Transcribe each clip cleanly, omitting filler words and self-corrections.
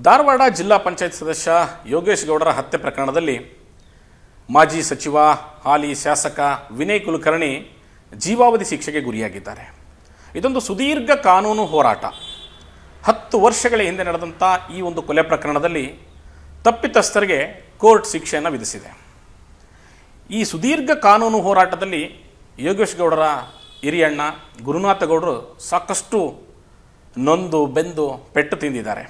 ಧಾರವಾಡ ಜಿಲ್ಲಾ ಪಂಚಾಯತ್ ಸದಸ್ಯ ಯೋಗೇಶ್ ಗೌಡರ ಹತ್ಯೆ ಪ್ರಕರಣದಲ್ಲಿ ಮಾಜಿ ಸಚಿವ ಹಾಲಿ ಶಾಸಕ ವಿನಯ್ ಕುಲಕರ್ಣಿ ಜೀವಾವಧಿ ಶಿಕ್ಷೆಗೆ ಗುರಿಯಾಗಿದ್ದಾರೆ. ಇದೊಂದು ಸುದೀರ್ಘ ಕಾನೂನು ಹೋರಾಟ. 10 ವರ್ಷಗಳ ಹಿಂದೆ ನಡೆದಂಥ ಈ ಒಂದು ಕೊಲೆ ಪ್ರಕರಣದಲ್ಲಿ ತಪ್ಪಿತಸ್ಥರಿಗೆ ಕೋರ್ಟ್ ಶಿಕ್ಷೆಯನ್ನು ವಿಧಿಸಿದೆ. ಈ ಸುದೀರ್ಘ ಕಾನೂನು ಹೋರಾಟದಲ್ಲಿ ಯೋಗೇಶ್ ಗೌಡರ ಹಿರಿಯಣ್ಣ ಗುರುನಾಥ ಗೌಡರು ಸಾಕಷ್ಟು ನೊಂದು ಬೆಂದು ಪೆಟ್ಟು ತಿಂದಿದ್ದಾರೆ.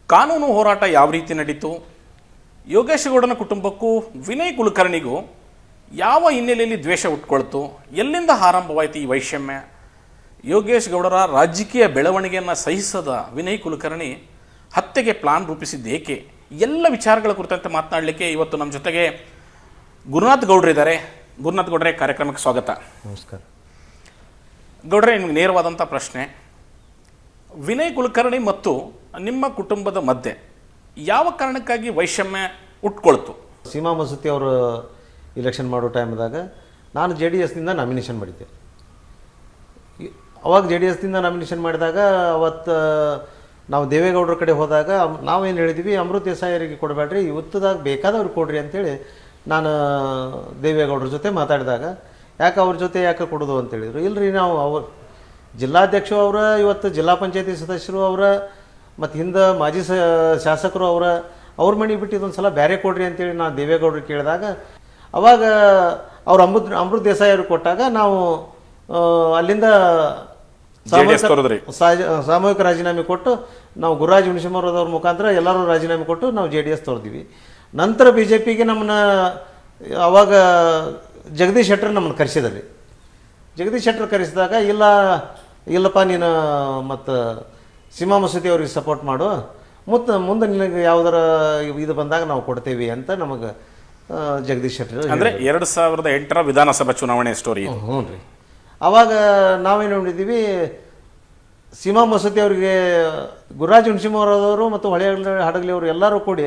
ಕಾನೂನು ಹೋರಾಟ ಯಾವ ರೀತಿ ನಡೀತು, ಯೋಗೇಶ್ ಗೌಡನ ಕುಟುಂಬಕ್ಕೂ ವಿನಯ್ ಕುಲಕರ್ಣಿಗೂ ಯಾವ ಹಿನ್ನೆಲೆಯಲ್ಲಿ ದ್ವೇಷ ಹುಟ್ಕೊಳ್ತು, ಎಲ್ಲಿಂದ ಆರಂಭವಾಯಿತು ಈ ವೈಷಮ್ಯ, ಯೋಗೇಶ್ ಗೌಡರ ರಾಜಕೀಯ ಬೆಳವಣಿಗೆಯನ್ನು ಸಹಿಸದ ವಿನಯ್ ಕುಲಕರ್ಣಿ ಹತ್ಯೆಗೆ ಪ್ಲಾನ್ ರೂಪಿಸಿದ್ದೇಕೆ, ಎಲ್ಲ ವಿಚಾರಗಳ ಕುರಿತಂತೆ ಮಾತನಾಡಲಿಕ್ಕೆ ಇವತ್ತು ನಮ್ಮ ಜೊತೆಗೆ ಗುರುನಾಥ್ ಗೌಡ್ರಿದ್ದಾರೆ. ಗುರುನಾಥ್ ಗೌಡ್ರೆ, ಕಾರ್ಯಕ್ರಮಕ್ಕೆ ಸ್ವಾಗತ. ನಮಸ್ಕಾರ. ಗೌಡ್ರೆ, ನಿಮಗೆ ನೇರವಾದಂಥ ಪ್ರಶ್ನೆ, ವಿನಯ್ ಕುಲಕರ್ಣಿ ಮತ್ತು ನಿಮ್ಮ ಕುಟುಂಬದ ಮಧ್ಯೆ ಯಾವ ಕಾರಣಕ್ಕಾಗಿ ವೈಷಮ್ಯ ಉಟ್ಕೊಳ್ತು? ಸೀಮಾ ಮಸೂತಿ ಅವರು ಇಲೆಕ್ಷನ್ ಮಾಡೋ ಟೈಮ್ದಾಗ ನಾನು JDSನಿಂದ ನಾಮಿನೇಷನ್ ಮಾಡಿದ್ದೆ. ಅವಾಗ JDSನಿಂದ ನಾಮಿನೇಷನ್ ಮಾಡಿದಾಗ ಅವತ್ತು ನಾವು ದೇವೇಗೌಡರ ಕಡೆ ಹೋದಾಗ ನಾವೇನು ಹೇಳಿದ್ವಿ, ಅಮೃತ್ ದೇಸಾಯಿಯವರಿಗೆ ಕೊಡಬೇಡ್ರಿ, ಇವತ್ತದಾಗ ಬೇಕಾದವ್ರಿಗೆ ಕೊಡ್ರಿ ಅಂತೇಳಿ ನಾನು ದೇವೇಗೌಡರ ಜೊತೆ ಮಾತಾಡಿದಾಗ, ಯಾಕೆ ಅವ್ರ ಜೊತೆ ಯಾಕೆ ಕೊಡೋದು ಅಂತೇಳಿದರು. ಇಲ್ಲರಿ, ನಾವು ಅವ್ರು ಜಿಲ್ಲಾಧ್ಯಕ್ಷರು ಅವರ, ಇವತ್ತು ಜಿಲ್ಲಾ ಪಂಚಾಯತಿ ಸದಸ್ಯರು ಅವರ, ಮತ್ತು ಹಿಂದೆ ಮಾಜಿ ಶಾಸಕರು ಅವ್ರ ಮನೆ ಬಿಟ್ಟು ಇದೊಂದು ಸಲ ಬೇರೆ ಕೊಡ್ರಿ ಅಂತೇಳಿ ನಾನು ದೇವೇಗೌಡರಿಗೆ ಕೇಳಿದಾಗ, ಅವಾಗ ಅವ್ರು ಅಮೃತ್ ದೇಸಾಯಿ ಅವ್ರಿಗೆ ಕೊಟ್ಟಾಗ ನಾವು ಅಲ್ಲಿಂದ ಸಾಮೂಹಿಕ ರಾಜೀನಾಮೆ ಕೊಟ್ಟು ನಾವು ಗುರುರಾಜ್ ಹುಣಸಿಮರದವ್ರ ಮುಖಾಂತರ ಎಲ್ಲರೂ ರಾಜೀನಾಮೆ ಕೊಟ್ಟು ನಾವು JDS ತೊರೆದಿವಿ. ನಂತರ BJPಗೆ ನಮ್ಮನ್ನ ಅವಾಗ ಜಗದೀಶ್ ಶೆಟ್ಟರ್ ನಮ್ಮನ್ನು ಕರೆಸಿದ್ರಿ. ಜಗದೀಶ್ ಶೆಟ್ಟರ್ ಕರೆಸಿದಾಗ, ಇಲ್ಲಪ್ಪ ನೀನು ಮತ್ತು ಸೀಮಾ ಮಸೂತಿ ಅವ್ರಿಗೆ ಸಪೋರ್ಟ್ ಮಾಡು, ಮುಂದೆ ನಿನಗೆ ಯಾವುದರ ಇದು ಬಂದಾಗ ನಾವು ಕೊಡ್ತೇವೆ ಅಂತ ನಮಗೆ ಜಗದೀಶ್ ಶೆಟ್ಟರ್. ಅಂದರೆ 2008ರ ವಿಧಾನಸಭಾ ಚುನಾವಣೆ ಸ್ಟೋರಿ. ಹ್ಞೂ ರೀ. ಅವಾಗ ನಾವೇನು ನೋಡಿದ್ದೀವಿ, ಸೀಮಾ ಮಸೂತಿ ಅವರಿಗೆ ಗುರುರಾಜ್ ಹುಣಸಿಮರದವರು ಮತ್ತು ಹೊಳೆ ಹಡಗಲಿ ಅವರು ಎಲ್ಲರೂ ಕೂಡಿ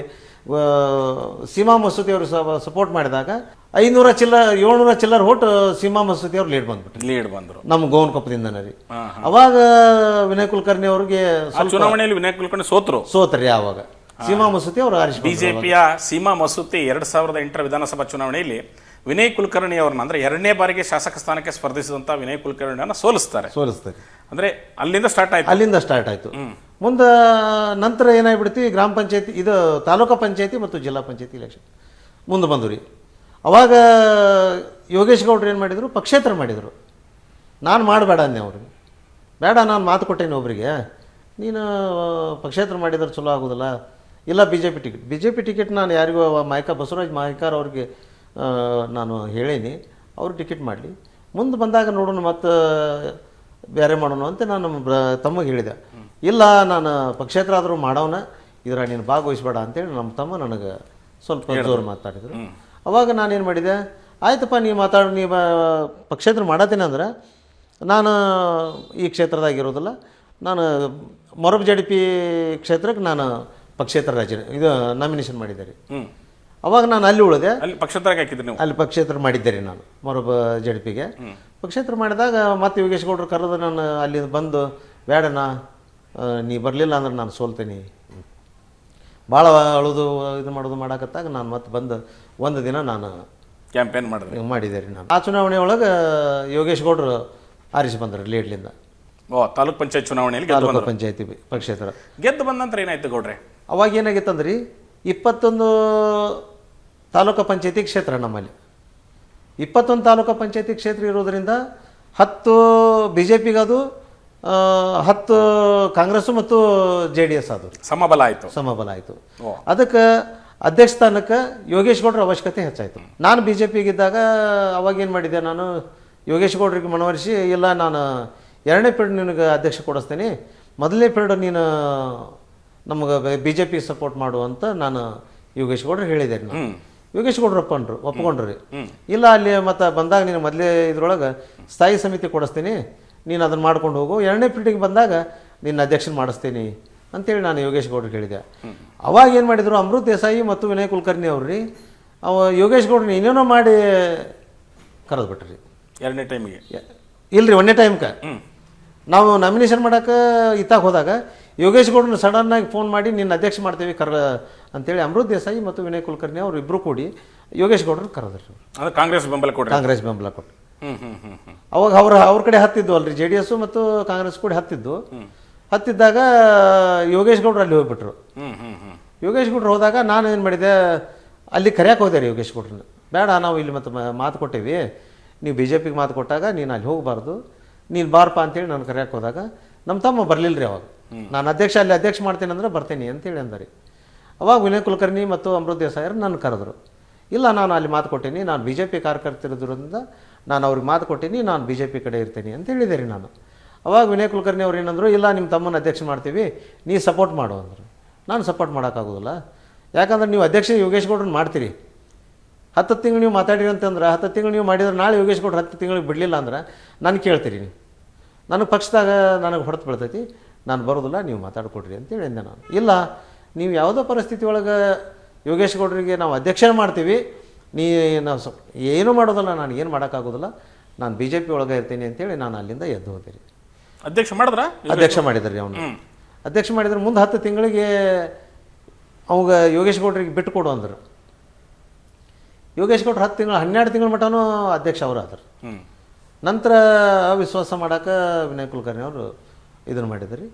ಸೀಮಾ ಮಸೂತಿ ಅವರು ಸಪೋರ್ಟ್ ಮಾಡಿದಾಗ 700 ಚಿಲ್ಲರ್ ಓಟ್ ಸೀಮಾ ಮಸೂತಿ ಅವ್ರು ಲೀಡ್ ಬಂದರು ನಮ್ಮ ಗೋವನ್ ಕೊಪ್ಪದಿಂದನೇ ರೀ. ಅವಾಗ ವಿನಯ್ ಕುಲಕರ್ಣಿ ಅವ್ರಿಗೆ ಚುನಾವಣೆಯಲ್ಲಿ ವಿನಯ್ ಕುಲಕರ್ಣಿ ಸೋತ್ರಿ. ಆವಾಗ ಸೀಮಾ ಮಸೂತಿ ಅವರು ಬಿಜೆಪಿಯ ಸೀಮಾ ಮಸೂತಿ 2008ರ ವಿಧಾನಸಭಾ ಚುನಾವಣೆಯಲ್ಲಿ ವಿನಯ್ ಕುಲಕರ್ಣಿ ಅವ್ರನ್ನ, ಅಂದ್ರೆ 2ನೇ ಬಾರಿಗೆ ಶಾಸಕ ಸ್ಥಾನಕ್ಕೆ ಸ್ಪರ್ಧಿಸಿದಂತ ವಿನಯ್ ಕುಲಕರ್ಣಿಯನ್ನ ಸೋಲಿಸ್ತಾರೆ. ಅಂದ್ರೆ ಅಲ್ಲಿಂದ ಸ್ಟಾರ್ಟ್ ಆಯ್ತು. ಮುಂದೆ ನಂತರ ಏನಾಗ್ಬಿಡ್ತು, ಗ್ರಾಮ ಪಂಚಾಯತಿ ಇದು ತಾಲೂಕಾ ಪಂಚಾಯತಿ ಮತ್ತು ಜಿಲ್ಲಾ ಪಂಚಾಯತಿ ಇಲೆಕ್ಷನ್ ಮುಂದೆ ಬಂದು ರೀ. ಅವಾಗ ಯೋಗೇಶ್ ಗೌಡ್ರು ಏನು ಮಾಡಿದರು, ಪಕ್ಷೇತರ ಮಾಡಿದರು. ನಾನು ಮಾಡಬೇಡ ಅಂದೆ ಅವ್ರಿಗೆ, ಬೇಡ, ನಾನು ಮಾತು ಕೊಟ್ಟೇನೆ ಒಬ್ಬರಿಗೆ, ನೀನು ಪಕ್ಷೇತರ ಮಾಡಿದ್ರೆ ಚಲೋ ಆಗೋದಿಲ್ಲ, ಇಲ್ಲ BJP ಟಿಕೆಟ್ ನಾನು ಯಾರಿಗೂ ಬಸವರಾಜ್ ಮಾಯ್ಕಾರ್ ಅವ್ರಿಗೆ ನಾನು ಹೇಳೀನಿ, ಅವರು ಟಿಕೆಟ್ ಮಾಡಲಿ, ಮುಂದೆ ಬಂದಾಗ ನೋಡೋಣ ಮತ್ತು ಬೇರೆ ಮಾಡೋಣ ಅಂತ ನಾನು ತಮ್ಮಗೆ ಹೇಳಿದೆ. ಇಲ್ಲ, ನಾನು ಪಕ್ಷೇತರ ಆದರೂ ಮಾಡೋಣ, ಇದ್ರ ನೀನು ಭಾಗವಹಿಸ್ಬೇಡ ಅಂತೇಳಿ ನಮ್ಮ ತಮ್ಮ ನನಗೆ ಸ್ವಲ್ಪ ಜೋರು ಮಾತಾಡಿದರು. ಅವಾಗ ನಾನೇನು ಮಾಡಿದೆ, ಆಯ್ತಪ್ಪ, ನೀ ಪಕ್ಷೇತರ ಮಾಡತ್ತೀನಿ ಅಂದ್ರೆ ನಾನು ಈ ಕ್ಷೇತ್ರದಾಗಿರೋದಿಲ್ಲ, ನಾನು ಮೊರಬ್ JDP ಕ್ಷೇತ್ರಕ್ಕೆ ನಾನು ಪಕ್ಷೇತರ ಇದು ನಾಮಿನೇಷನ್ ಮಾಡಿದ್ದೆ ರೀ. ಅವಾಗ ನಾನು ಅಲ್ಲಿ ಉಳಿದೆ. ಅಲ್ಲಿ ಪಕ್ಷೇತರ ಮಾಡಿದ್ದೆ ರೀ ನಾನು ಮೊರಬ್ JDPಗೆ ಪಕ್ಷೇತರ ಮಾಡಿದಾಗ ಮತ್ತೆ ಯೋಗೇಶ್ ಗೌಡರು ಕರೆದು ನಾನು ಅಲ್ಲಿ ಬಂದು, ಬೇಡಣ್ಣ ನೀ ಬರಲಿಲ್ಲ ಅಂದ್ರೆ ನಾನು ಸೋಲ್ತೀನಿ, ಭಾಳ ಅಳುದು ಇದು ಮಾಡಕತ್ತಾಗ ನಾನು ಮತ್ತೆ ಬಂದು ಒಂದು ದಿನ ನಾನು ಕ್ಯಾಂಪೇನ್ ಮಾಡಿದೆ ರೀ. ನಾನು ಆ ಚುನಾವಣೆ ಒಳಗೆ ಯೋಗೇಶ್ ಗೌಡರು ಆರಿಸಿ ಬಂದರು ಲೀಡ್ಲಿಂದ. ತಾಲೂಕ್ ಪಂಚಾಯತ್ ಚುನಾವಣೆಯಲ್ಲಿ ತಾಲೂಕು ಪಂಚಾಯತಿ ಪಕ್ಷೇತರ ಗೆದ್ದು ಬಂದ ನಂತರ ಏನಾಯ್ತು ಗೌಡ್ರೆ? ಅವಾಗ ಏನಾಗಿತ್ತಂದ್ರಿ, 21 ತಾಲೂಕು ಪಂಚಾಯತಿ ಕ್ಷೇತ್ರ ನಮ್ಮಲ್ಲಿ. 21 ತಾಲೂಕು ಪಂಚಾಯತಿ ಕ್ಷೇತ್ರ ಇರೋದ್ರಿಂದ 10 BJPಗೆ ಅದು, 10 ಕಾಂಗ್ರೆಸ್ ಮತ್ತು JDS ಅದು ಸಮಬಲ ಆಯಿತು. ಅದಕ್ಕೆ ಅಧ್ಯಕ್ಷ ಸ್ಥಾನಕ್ಕೆ ಯೋಗೇಶ್ ಗೌಡ್ರ ಅವಶ್ಯಕತೆ ಹೆಚ್ಚಾಯಿತು. ನಾನು BJPಗಿದ್ದಾಗ ಅವಾಗ ಏನು ಮಾಡಿದ್ದೆ, ನಾನು ಯೋಗೇಶ್ ಗೌಡ್ರಿಗೆ ಮನವರಿಸಿ, ಇಲ್ಲ, ನಾನು 2ನೇ ಪೀರಿಯಡ್ ನಿನಗೆ ಅಧ್ಯಕ್ಷ ಕೊಡಿಸ್ತೀನಿ, ಮೊದಲನೇ ಪೀರಿಯಡ್ ನೀನು ನಮಗೆ BJP ಸಪೋರ್ಟ್ ಮಾಡು ಅಂತ ನಾನು ಯೋಗೇಶ್ ಗೌಡ್ರಿಗೆ ಹೇಳಿದೆ ರೀ. ಯೋಗೇಶ್ ಗೌಡ್ರು ಒಪ್ಕೊಂಡ್ರು ರೀ. ಇಲ್ಲ, ಅಲ್ಲಿ ಮತ್ತು ಬಂದಾಗ ನೀನು ಮೊದಲೇ ಇದ್ರೊಳಗೆ ಸ್ಥಾಯಿ ಸಮಿತಿ ಕೊಡಿಸ್ತೀನಿ, ನೀನು ಅದನ್ನು ಮಾಡ್ಕೊಂಡು ಹೋಗು, 2ನೇ ಪೀರಿಯಡ್ಗೆ ಬಂದಾಗ ನಿನ್ನ ಅಧ್ಯಕ್ಷನ ಮಾಡಿಸ್ತೀನಿ ಅಂತೇಳಿ ನಾನು ಯೋಗೇಶ್ ಗೌಡ್ರಿಗೆ ಹೇಳಿದೆ. ಅವಾಗ ಏನು ಮಾಡಿದರು, ಅಮೃತ್ ದೇಸಾಯಿ ಮತ್ತು ವಿನಯ್ ಕುಲಕರ್ಣಿ ಅವ್ರು ರೀ, ಯೋಗೇಶ್ ಗೌಡ್ರನ್ನ ಏನೇನೋ ಮಾಡಿ ಕರೆದು ಬಿಟ್ರಿ 2ನೇ ಟೈಮಿಗೆ. ಇಲ್ರಿ, 1ನೇ ಟೈಮ್ಗೆ ನಾವು ನಾಮಿನೇಷನ್ ಮಾಡೋಕೆ ಇತ್ತಾಗ ಹೋದಾಗ ಯೋಗೇಶ್ ಗೌಡ್ರನ್ನ ಸಡನ್ನಾಗಿ ಫೋನ್ ಮಾಡಿ ನಿನ್ನ ಅಧ್ಯಕ್ಷ ಮಾಡ್ತೀವಿ ಅಂತೇಳಿ ಅಮೃತ್ ದೇಸಾಯಿ ಮತ್ತು ವಿನಯ್ ಕುಲಕರ್ಣಿ ಅವರು ಇಬ್ಬರು ಕೂಡಿ ಯೋಗೇಶ್ ಗೌಡ್ರನ್ನ ಕರೆದ್ರು. ಅದು ಕಾಂಗ್ರೆಸ್ ಬೆಂಬಲ ಕೊಡ್ರಿ. ಕಾಂಗ್ರೆಸ್ ಬೆಂಬಲ ಕೊಟ್ಟು ಅವಾಗ ಅವ್ರ ಕಡೆ ಹತ್ತಿದ್ದು ಅಲ್ರಿ, JDS ಮತ್ತು ಕಾಂಗ್ರೆಸ್ ಕೂಡ ಹತ್ತಿದ್ದಾಗ ಯೋಗೇಶ್ ಗೌಡ್ರು ಅಲ್ಲಿ ಹೋಗ್ಬಿಟ್ರು. ಯೋಗೇಶ್ ಗೌಡ್ರು ಹೋದಾಗ ನಾನು ಏನು ಮಾಡಿದೆ, ಅಲ್ಲಿ ಕರೆಯಕ್ಕೆ ಹೋದೆ ರೀ ಯೋಗೇಶ್ ಗೌಡ್ರನ್ನ. ಬೇಡ, ನಾವು ಇಲ್ಲಿ ಮತ್ತೆ ಮಾತು ಕೊಟ್ಟೇವಿ, ನೀವು BJPಗೆ ಮಾತು ಕೊಟ್ಟಾಗ ನೀನು ಅಲ್ಲಿ ಹೋಗಬಾರ್ದು, ನೀನು ಬಾರಪ್ಪ ಅಂತೇಳಿ ನಾನು ಕರೆಯಕ್ಕೆ ಹೋದಾಗ ನಮ್ಮ ತಮ್ಮ ಬರಲಿಲ್ಲ ರೀ. ಅವಾಗ ನಾನು ಅಲ್ಲಿ ಅಧ್ಯಕ್ಷ ಮಾಡ್ತೀನಿ ಅಂದ್ರೆ ಬರ್ತೀನಿ ಅಂತೇಳಿ ಅಂದರಿ. ಅವಾಗ ವಿನಯ್ ಕುಲಕರ್ಣಿ ಮತ್ತು ಅಮೃತ್ ದೇಸಾಯರು ನನ್ನ ಕರೆದ್ರು. ಇಲ್ಲ, ನಾನು ಅಲ್ಲಿ ಮಾತು ಕೊಟ್ಟೀನಿ, ನಾನು BJP ಕಾರ್ಯಕರ್ತರಿರೋದ್ರಿಂದ ನಾನು ಅವ್ರಿಗೆ ಮಾತು ಕೊಟ್ಟೀನಿ, ನಾನು BJP ಕಡೆ ಇರ್ತೀನಿ ಅಂತ ಹೇಳಿದೆ ರೀ ನಾನು. ಅವಾಗ ವಿನಯ್ ಕುಲಕರ್ಣಿ ಅವ್ರು ಏನಂದರು, ಇಲ್ಲ ನಿಮ್ಮ ತಮ್ಮನ ಅಧ್ಯಕ್ಷ ಮಾಡ್ತೀವಿ, ನೀ ಸಪೋರ್ಟ್ ಮಾಡು ಅಂದರು. ನಾನು ಸಪೋರ್ಟ್ ಮಾಡೋಕ್ಕಾಗೋದಿಲ್ಲ, ಯಾಕಂದ್ರೆ ನೀವು ಅಧ್ಯಕ್ಷ ಯೋಗೇಶ್ ಗೌಡ್ರನ್ನ ಮಾಡ್ತೀರಿ, 10 ತಿಂಗಳು ನೀವು ಮಾತಾಡಿರಿ ಅಂತಂದ್ರೆ 10 ತಿಂಗಳು ನೀವು ಮಾಡಿದ್ರೆ ನಾಳೆ ಯೋಗೇಶ್ ಗೌಡ್ರು 10 ತಿಂಗಳಿಗೆ ಬಿಡಲಿಲ್ಲ ಅಂದ್ರೆ ನಾನು ಕೇಳ್ತೀರಿ, ನೀವು ನನಗೆ ಪಕ್ಷದಾಗ ನನಗೆ ಹೊಡೆತು ಬೀಳ್ತೈತಿ, ನಾನು ಬರೋದಿಲ್ಲ, ನೀವು ಮಾತಾಡ್ಕೊಡ್ರಿ ಅಂತೇಳಿ ಅಂದೆ ನಾನು. ಇಲ್ಲ, ನೀವು ಯಾವುದೋ ಪರಿಸ್ಥಿತಿ ಒಳಗೆ ಯೋಗೇಶ್ ಗೌಡ್ರಿಗೆ ನಾವು ಅಧ್ಯಕ್ಷ ಮಾಡ್ತೀವಿ, ನಾವು ಏನೂ ಮಾಡೋದಿಲ್ಲ, ನಾನು ಏನು ಮಾಡೋಕ್ಕಾಗೋದಿಲ್ಲ, ನಾನು BJP ಒಳಗೆ ಇರ್ತೀನಿ ಅಂತೇಳಿ ನಾನು ಅಲ್ಲಿಂದ ಎದ್ದು ಹೋದೆ ರೀ. ಅಧ್ಯಕ್ಷ ಮಾಡಿದ್ರು ರೀ ಅವನು. ಅಧ್ಯಕ್ಷ ಮಾಡಿದ್ರೆ ಮುಂದೆ 10 ತಿಂಗಳಿಗೆ ಅವಾಗ ಯೋಗೇಶ್ ಗೌಡ್ರಿಗೆ ಬಿಟ್ಟು ಕೊಡು ಅಂದರು. ಯೋಗೇಶ್ ಗೌಡ್ರು 10 ತಿಂಗಳು 12 ತಿಂಗಳ ಮಟನೂ ಅಧ್ಯಕ್ಷ ಅವರು ಆದರು. ನಂತರ ಅವಿಶ್ವಾಸ ಮಾಡೋಕೆ ವಿನಯ್ ಕುಲಕರ್ಣಿ ಅವರು ಇದನ್ನು ಮಾಡಿದ್ರಿ.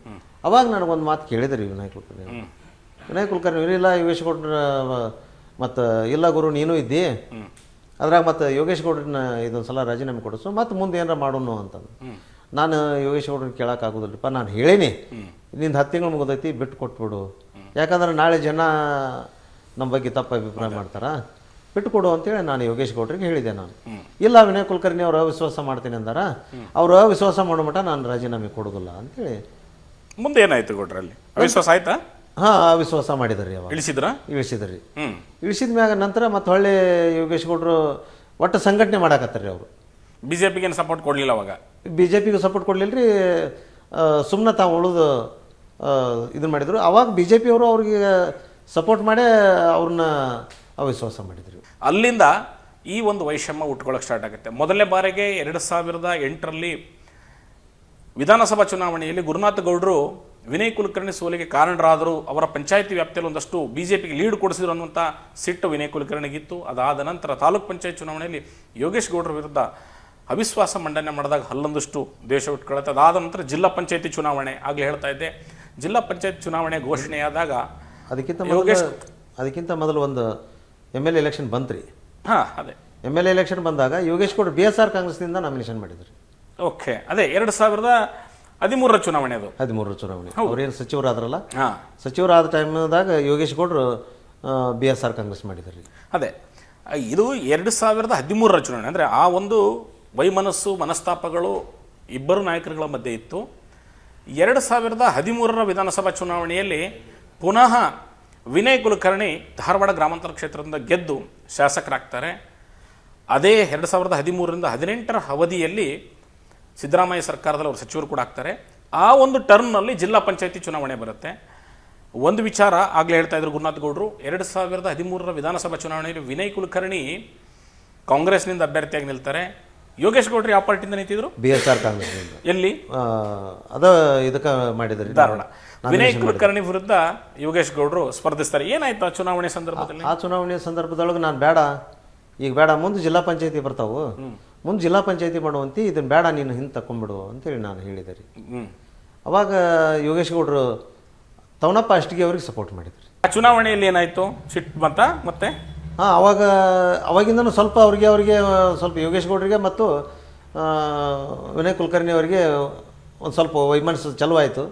ಅವಾಗ ನನಗೊಂದು ಮಾತು ಕೇಳಿದ್ರಿ ವಿನಯ್ ಕುಲಕರ್ಣಿ ಇಲ್ಲ ಯೋಗೇಶ್ ಗೌಡ್ರ ಮತ್ತು ಇಲ್ಲ ಗುರು ನೀನು ಇದ್ದಿ, ಅದ್ರಾಗ ಮತ್ತು ಯೋಗೇಶ್ ಗೌಡ್ರನ್ನ ಇದೊಂದು ಸಲ ರಾಜೀನಾಮೆ ಕೊಡಿಸು, ಮತ್ತು ಮುಂದೆ ಏನಾರ ಮಾಡೋನು ಅಂತಂದು. ನಾನು ಯೋಗೇಶ್ ಗೌಡ್ರನ್ನ ಕೇಳೋಕ್ಕಾಗೋದಿಲ್ಲಪ್ಪ, ನಾನು ಹೇಳೀನಿ ನಿಂದು 10 ತಿಂಗಳು ಮುಗಿದೈತಿ, ಬಿಟ್ಟು ಕೊಟ್ಬಿಡು, ಯಾಕಂದ್ರೆ ನಾಳೆ ಜನ ನಮ್ಮ ಬಗ್ಗೆ ತಪ್ಪು ಅಭಿಪ್ರಾಯ ಮಾಡ್ತಾರೆ, ಬಿಟ್ಟುಕೊಡು ಅಂತೇಳಿ ನಾನು ಯೋಗೇಶ್ ಗೌಡ್ರಿಗೆ ಹೇಳಿದೆ. ನಾನು ಇಲ್ಲ ವಿನಯ್ ಕುಲಕರ್ಣಿ ಅವರು ಅವಿಶ್ವಾಸ ಮಾಡ್ತೀನಿ ಅಂದಾರ, ಅವರು ಅವಿಶ್ವಾಸ ಮಾಡೋ ಮಟ್ಟ ನಾನು ರಾಜೀನಾಮೆ ಕೊಡೋದಿಲ್ಲ ಅಂತೇಳಿ. ಮುಂದೆ ಏನಾಯ್ತು ಗೌಡ್ರಲ್ಲಿ? ಅವಿಶ್ವಾಸ ಆಯ್ತಾ? ಹಾಂ, ಅವಿಶ್ವಾಸ ಮಾಡಿದ್ರಿ. ಅವಾಗ ಇಳಿಸಿದ್ರಿ. ಇಳಿಸಿದ ಮ್ಯಾಗ ನಂತರ ಮತ್ತೆ ಹೊಳ್ಳಿ ಯೋಗೇಶ್ ಗೌಡ್ರು ಒಟ್ಟು ಸಂಘಟನೆ ಮಾಡಾಕತ್ತಾರ ರೀ. ಅವರು BJPಗೆ ಸಪೋರ್ಟ್ ಕೊಡಲಿಲ್ಲ. ಅವಾಗ BJPಗೆ ಸಪೋರ್ಟ್ ಕೊಡಲಿಲ್ಲ ರೀ, ಸುಮ್ಮನೆ ತಾವು ಉಳಿದು ಇದನ್ನು ಮಾಡಿದರು. ಅವಾಗ BJP ಅವರು ಅವ್ರಿಗೆ ಸಪೋರ್ಟ್ ಮಾಡಿ ಅವ್ರನ್ನ ಅವಿಶ್ವಾಸ ಮಾಡಿದ್ರು. ಅಲ್ಲಿಂದ ಈ ಒಂದು ವೈಷಮ್ಯ ಉಟ್ಕೊಳ್ಳೋಕೆ ಸ್ಟಾರ್ಟ್ ಆಗುತ್ತೆ. ಮೊದಲನೇ ಬಾರಿಗೆ 2008ರಲ್ಲಿ ವಿಧಾನಸಭಾ ಚುನಾವಣೆಯಲ್ಲಿ ಗುರುನಾಥ್ ಗೌಡ್ರು ವಿನಯ್ ಕುಲಕರ್ಣಿ ಸೋಲಿಗೆ ಕಾರಣರಾದರು, ಅವರ ಪಂಚಾಯತಿ ವ್ಯಾಪ್ತಿಯಲ್ಲಿ ಒಂದಷ್ಟು BJPಗೆ ಲೀಡ್ ಕೊಡಿಸಿದ್ರು ಅನ್ನುವಂಥ ಸಿಟ್ಟು ವಿನಯ್ ಕುಲಕರ್ಣಿಗಿತ್ತು. ಅದಾದ ನಂತರ ತಾಲೂಕ್ ಪಂಚಾಯತ್ ಚುನಾವಣೆಯಲ್ಲಿ ಯೋಗೇಶ್ ಗೌಡ್ರ ವಿರುದ್ಧ ಅವಿಶ್ವಾಸ ಮಂಡನೆ ಮಾಡಿದಾಗ ಅಲ್ಲೊಂದಷ್ಟು ದೇಶ ಉಟ್ಕೊಳ್ಳುತ್ತೆ. ಅದಾದ ನಂತರ ಜಿಲ್ಲಾ ಪಂಚಾಯತಿ ಚುನಾವಣೆ, ಆಗಲೇ ಹೇಳ್ತಾ ಇದ್ದೆ, ಜಿಲ್ಲಾ ಪಂಚಾಯತ್ ಚುನಾವಣೆ ಘೋಷಣೆಯಾದಾಗ ಅದಕ್ಕಿಂತ ಮೊದಲು ಒಂದು MLA ಎಲೆಕ್ಷನ್ ಬಂತ್ರಿ. ಅದೇ MLA ಎಲೆಕ್ಷನ್ ಬಂದಾಗ ಯೋಗೇಶ್ ಗೌಡ್ರು BSR ಕಾಂಗ್ರೆಸ್ನಿಂದ ನಾಮಿನೇಷನ್ ಮಾಡಿದ್ರು. ಓಕೆ, ಅದೇ 2013ರ ಚುನಾವಣೆ. ಅದು 13ರ ಚುನಾವಣೆ. ಅವ್ರೇನು ಸಚಿವರಾದ್ರಲ್ಲ, ಸಚಿವರಾದ ಟೈಮ್ದಾಗ ಯೋಗೇಶ್ ಗೌಡ್ರು BSR ಕಾಂಗ್ರೆಸ್ ಮಾಡಿದ್ರಿ. ಅದೇ ಇದು 2013ರ ಚುನಾವಣೆ. ಅಂದರೆ ಆ ಒಂದು ವೈಮನಸ್ಸು ಮನಸ್ತಾಪಗಳು ಇಬ್ಬರು ನಾಯಕರುಗಳ ಮಧ್ಯೆ ಇತ್ತು. 2013ರ ವಿಧಾನಸಭಾ ಚುನಾವಣೆಯಲ್ಲಿ ಪುನಃ ವಿನಯ್ ಕುಲಕರ್ಣಿ ಧಾರವಾಡ ಗ್ರಾಮಾಂತರ ಕ್ಷೇತ್ರದಿಂದ ಗೆದ್ದು ಶಾಸಕರಾಗ್ತಾರೆ. ಅದೇ 2013ರಿಂದ 2018ರ ಅವಧಿಯಲ್ಲಿ ಸಿದ್ದರಾಮಯ್ಯ ಸರ್ಕಾರದಲ್ಲಿ ಅವರು ಸಚಿವರು ಕೂಡ ಆಗ್ತಾರೆ. ಆ ಒಂದು ಟರ್ಮ್ನಲ್ಲಿ ಜಿಲ್ಲಾ ಪಂಚಾಯತಿ ಚುನಾವಣೆ ಬರುತ್ತೆ. ಒಂದು ವಿಚಾರ ಆಗಲೇ ಹೇಳ್ತಾ ಇದ್ರು ಗುರುನಾಥ್ ಗೌಡ್ರು, 2013ರ ವಿಧಾನಸಭಾ ಚುನಾವಣೆಯಲ್ಲಿ ವಿನಯ್ ಕುಲಕರ್ಣಿ ಕಾಂಗ್ರೆಸ್ನಿಂದ ಅಭ್ಯರ್ಥಿಯಾಗಿ ನಿಲ್ತಾರೆ. ಯೋಗೇಶ್ ಗೌಡ್ರು ಯಾವ ಪಾರ್ಟಿಯಿಂದ ನಿಂತಿದ್ರು? BSR ಕಾಂಗ್ರೆಸ್. ಎಲ್ಲಿ? ಅದ ಇದಕ್ಕೆ ಮಾಡಿದ್ರಿ, ಧಾರವಾಡ. ವಿನಯ್ ಕುಲಕರ್ಣಿ ವಿರುದ್ಧ ಯೋಗೇಶ್ ಗೌಡ್ರು ಸ್ಪರ್ಧಿಸ್ತಾರೆ. ಏನಾಯ್ತು ಆ ಚುನಾವಣೆ ಸಂದರ್ಭದಲ್ಲಿ? ಆ ಚುನಾವಣೆ ಸಂದರ್ಭದೊಳಗೆ ನಾನು ಬೇಡ, ಈಗ ಬೇಡ, ಮುಂದೆ ಜಿಲ್ಲಾ ಪಂಚಾಯತಿ ಬರ್ತಾವು, ಮುಂದೆ ಜಿಲ್ಲಾ ಪಂಚಾಯತಿ ಮಾಡುವಂತೆ ಇದನ್ನು ಬೇಡ, ನೀನು ಹಿಂದೆ ತಕೊಂಡ್ಬಿಡು ಅಂತೇಳಿ ನಾನು ಹೇಳಿದೆ ರೀ. ಅವಾಗ ಯೋಗೇಶ್ ಗೌಡ್ರು ತವನಪ್ಪ ಅಷ್ಟಿಗೆ ಅವ್ರಿಗೆ ಸಪೋರ್ಟ್ ಮಾಡಿದ್ರಿ. ಆ ಚುನಾವಣೆಯಲ್ಲಿ ಏನಾಯ್ತು? ಸಿಟ್ಟು ಬಂತ ಮತ್ತೆ? ಹಾಂ, ಅವಾಗಿಂದನೂ ಸ್ವಲ್ಪ ಅವ್ರಿಗೆ ಸ್ವಲ್ಪ ಯೋಗೇಶ್ ಗೌಡ್ರಿಗೆ ಮತ್ತು ವಿನಯ್ ಕುಲಕರ್ಣಿ ಅವರಿಗೆ ಒಂದು ಸ್ವಲ್ಪ ವೈಮನಸ್ಸು ಚಲುವಾಯಿತು.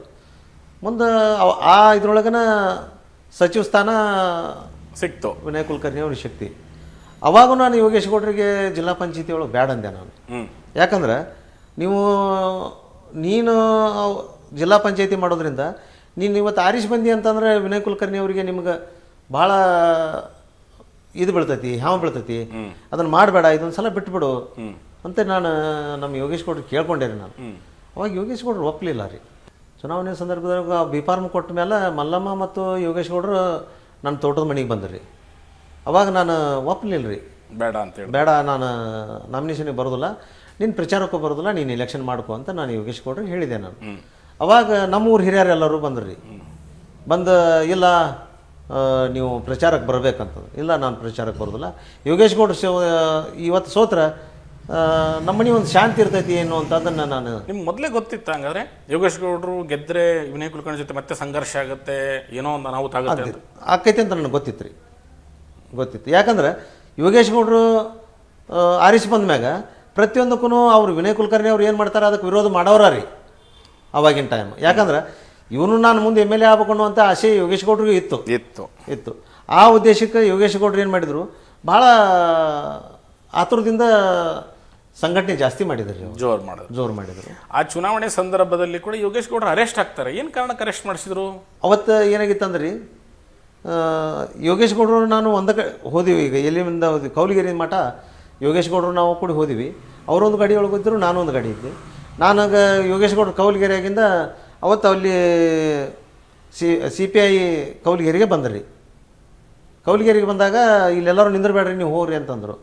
ಮುಂದೆ ಇದ್ರೊಳಗನ ಸಚಿವ ಸ್ಥಾನ ಸಿಕ್ತು ವಿನಯ್ ಕುಲಕರ್ಣಿ ಅವ್ರಿಗೆ ಶಕ್ತಿ. ಅವಾಗೂ ನಾನು ಯೋಗೇಶ್ ಗೌಡ್ರಿಗೆ ಜಿಲ್ಲಾ ಪಂಚಾಯತಿ ಒಳಗೆ ಬ್ಯಾಡ ಅಂದೆ ನಾನು. ಯಾಕಂದ್ರೆ ನೀನು ಜಿಲ್ಲಾ ಪಂಚಾಯತಿ ಮಾಡೋದ್ರಿಂದ ನೀನು ಇವತ್ತು ಆರಿಸಿ ಬಂದಿ ಅಂತಂದ್ರೆ ವಿನಯ್ ಕುಲಕರ್ಣಿ ಅವರಿಗೆ ನಿಮ್ಗೆ ಭಾಳ ಇದು ಬೀಳ್ತೈತಿ, ಹ್ಯಾವ ಬೀಳ್ತೈತಿ, ಅದನ್ನು ಮಾಡಬೇಡ, ಇದೊಂದು ಸಲ ಬಿಟ್ಬಿಡು ಅಂತ ನಾನು ನಮ್ಮ ಯೋಗೇಶ್ ಗೌಡ್ರಿಗೆ ಕೇಳ್ಕೊಂಡೆ ರೀ ನಾನು. ಅವಾಗ ಯೋಗೇಶ್ ಗೌಡ್ರು ಒಪ್ಪಲಿಲ್ಲ ರೀ. ಚುನಾವಣೆ ಸಂದರ್ಭದಾಗ ಬಿಫಾರ್ಮ್ ಕೊಟ್ಟ ಮೇಲೆ ಮಲ್ಲಮ್ಮ ಮತ್ತು ಯೋಗೇಶ್ ಗೌಡ್ರು ನನ್ನ ತೋಟದ ಮನೆಗೆ ಬಂದ್ರಿ. ಅವಾಗ ನಾನು ಒಪ್ಪಲಿಲ್ಲ ರೀ, ಬೇಡ ಅಂತೇಳಿ, ಬೇಡ ನಾನು ನಾಮಿನೇಷನ್ಗೆ ಬರೋದಿಲ್ಲ, ನೀನು ಪ್ರಚಾರಕ್ಕೂ ಬರೋದಿಲ್ಲ, ನೀನು ಎಲೆಕ್ಷನ್ ಮಾಡ್ಕೊ ಅಂತ ನಾನು ಯೋಗೇಶ್ ಗೌಡ್ರಿಗೆ ಹೇಳಿದೆ ನಾನು. ಅವಾಗ ನಮ್ಮೂರು ಹಿರಿಯರೆಲ್ಲರೂ ಬಂದ್ರಿ. ಬಂದು ಇಲ್ಲ ನೀವು ಪ್ರಚಾರಕ್ಕೆ ಬರಬೇಕಂತಂದು. ಇಲ್ಲ ನಾನು ಪ್ರಚಾರಕ್ಕೆ ಬರೋದಿಲ್ಲ, ಯೋಗೇಶ್ ಗೌಡ್ರು ಇವತ್ತು ಸೋತ್ರ ನಮ್ಮನೆ ಒಂದು ಶಾಂತಿ ಇರ್ತೈತಿ ಏನು ಅಂತದನ್ನು ನಾನು. ನಿಮ್ಗೆ ಮೊದಲೇ ಗೊತ್ತಿತ್ತು ಹಂಗಾದ್ರೆ ಯೋಗೇಶ್ ಗೌಡರು ಗೆದ್ದರೆ ವಿನಯ್ ಕುಲಕರ್ಣಿ ಜೊತೆ ಮತ್ತೆ ಸಂಘರ್ಷ ಆಗುತ್ತೆ, ಏನೋ ಒಂದು ಅನಾಹುತ ಆಗುತ್ತೆ ಆಕೈತಿ ಅಂತ ನನಗೆ ಗೊತ್ತಿತ್ತು ರೀ, ಗೊತ್ತಿತ್ತು. ಯಾಕಂದ್ರೆ ಯೋಗೇಶ್ ಗೌಡರು ಆರಿಸಿ ಬಂದ ಮ್ಯಾಗ ಪ್ರತಿಯೊಂದಕ್ಕೂ ಅವ್ರು ವಿನಯ್ ಕುಲಕರ್ಣಿ ಅವ್ರು ಏನು ಮಾಡ್ತಾರೆ ಅದಕ್ಕೆ ವಿರೋಧ ಮಾಡೋರ ರೀ ಅವಾಗಿನ ಟೈಮ್. ಯಾಕಂದ್ರೆ ಇವನು ನಾನು ಮುಂದೆ ಎಮ್ ಎಲ್ ಎ ಆಗ್ಬೇಕು ಅನ್ನುವಂಥ ಆಸೆ ಯೋಗೇಶ್ ಗೌಡ್ರಿಗೂ ಇತ್ತು. ಆ ಉದ್ದೇಶಕ್ಕೆ ಯೋಗೇಶ್ ಗೌಡ್ರು ಏನು ಮಾಡಿದರು, ಭಾಳ ಆತುರದಿಂದ ಸಂಘಟನೆ ಜಾಸ್ತಿ ಮಾಡಿದ್ರು, ಜೋರು ಮಾಡಿದರು. ಆ ಚುನಾವಣೆ ಸಂದರ್ಭದಲ್ಲಿ ಕೂಡ ಯೋಗೇಶ್ ಗೌಡ್ರು ಅರೆಸ್ಟ್ ಆಗ್ತಾರೆ. ಏನು ಕಾರಣಕ್ಕೆ ಅರೆಸ್ಟ್ ಮಾಡಿಸಿದ್ರು? ಅವತ್ತು ಏನಾಗಿತ್ತಂದ್ರೆ ರೀ, ಯೋಗೇಶ್ ಗೌಡರು ನಾನು ಹೋದಿವಿ. ಈಗ ಎಲ್ಲಿಂದ ಹೋದ್ವಿ, ಕೌಲಿಗೆರೆ ಮಠ ಯೋಗೇಶ್ ಗೌಡರು ನಾವು ಕೂಡ ಹೋದಿವಿ. ಅವರೊಂದು ಗಾಡಿ ಒಳಗೆ ಹೋದ್ರು, ನಾನು ಒಂದು ಗಾಡಿ ಇದ್ದೆ. ನಾನಾಗ ಯೋಗೇಶ್ ಗೌಡರು ಕೌಲಿಗೆರೆಯಾಗಿಂದ ಅವತ್ತು ಅಲ್ಲಿ CPI ಕೌಲಿಗೆರೆಗೆ ಬಂದ್ರಿ. ಕೌಲಿಗೆರೆಗೆ ಬಂದಾಗ ಇಲ್ಲೆಲ್ಲರೂ ನಿಂದಿರಬೇಡ್ರಿ, ನೀವು ಹೋಗ್ರಿ ಅಂತಂದರು.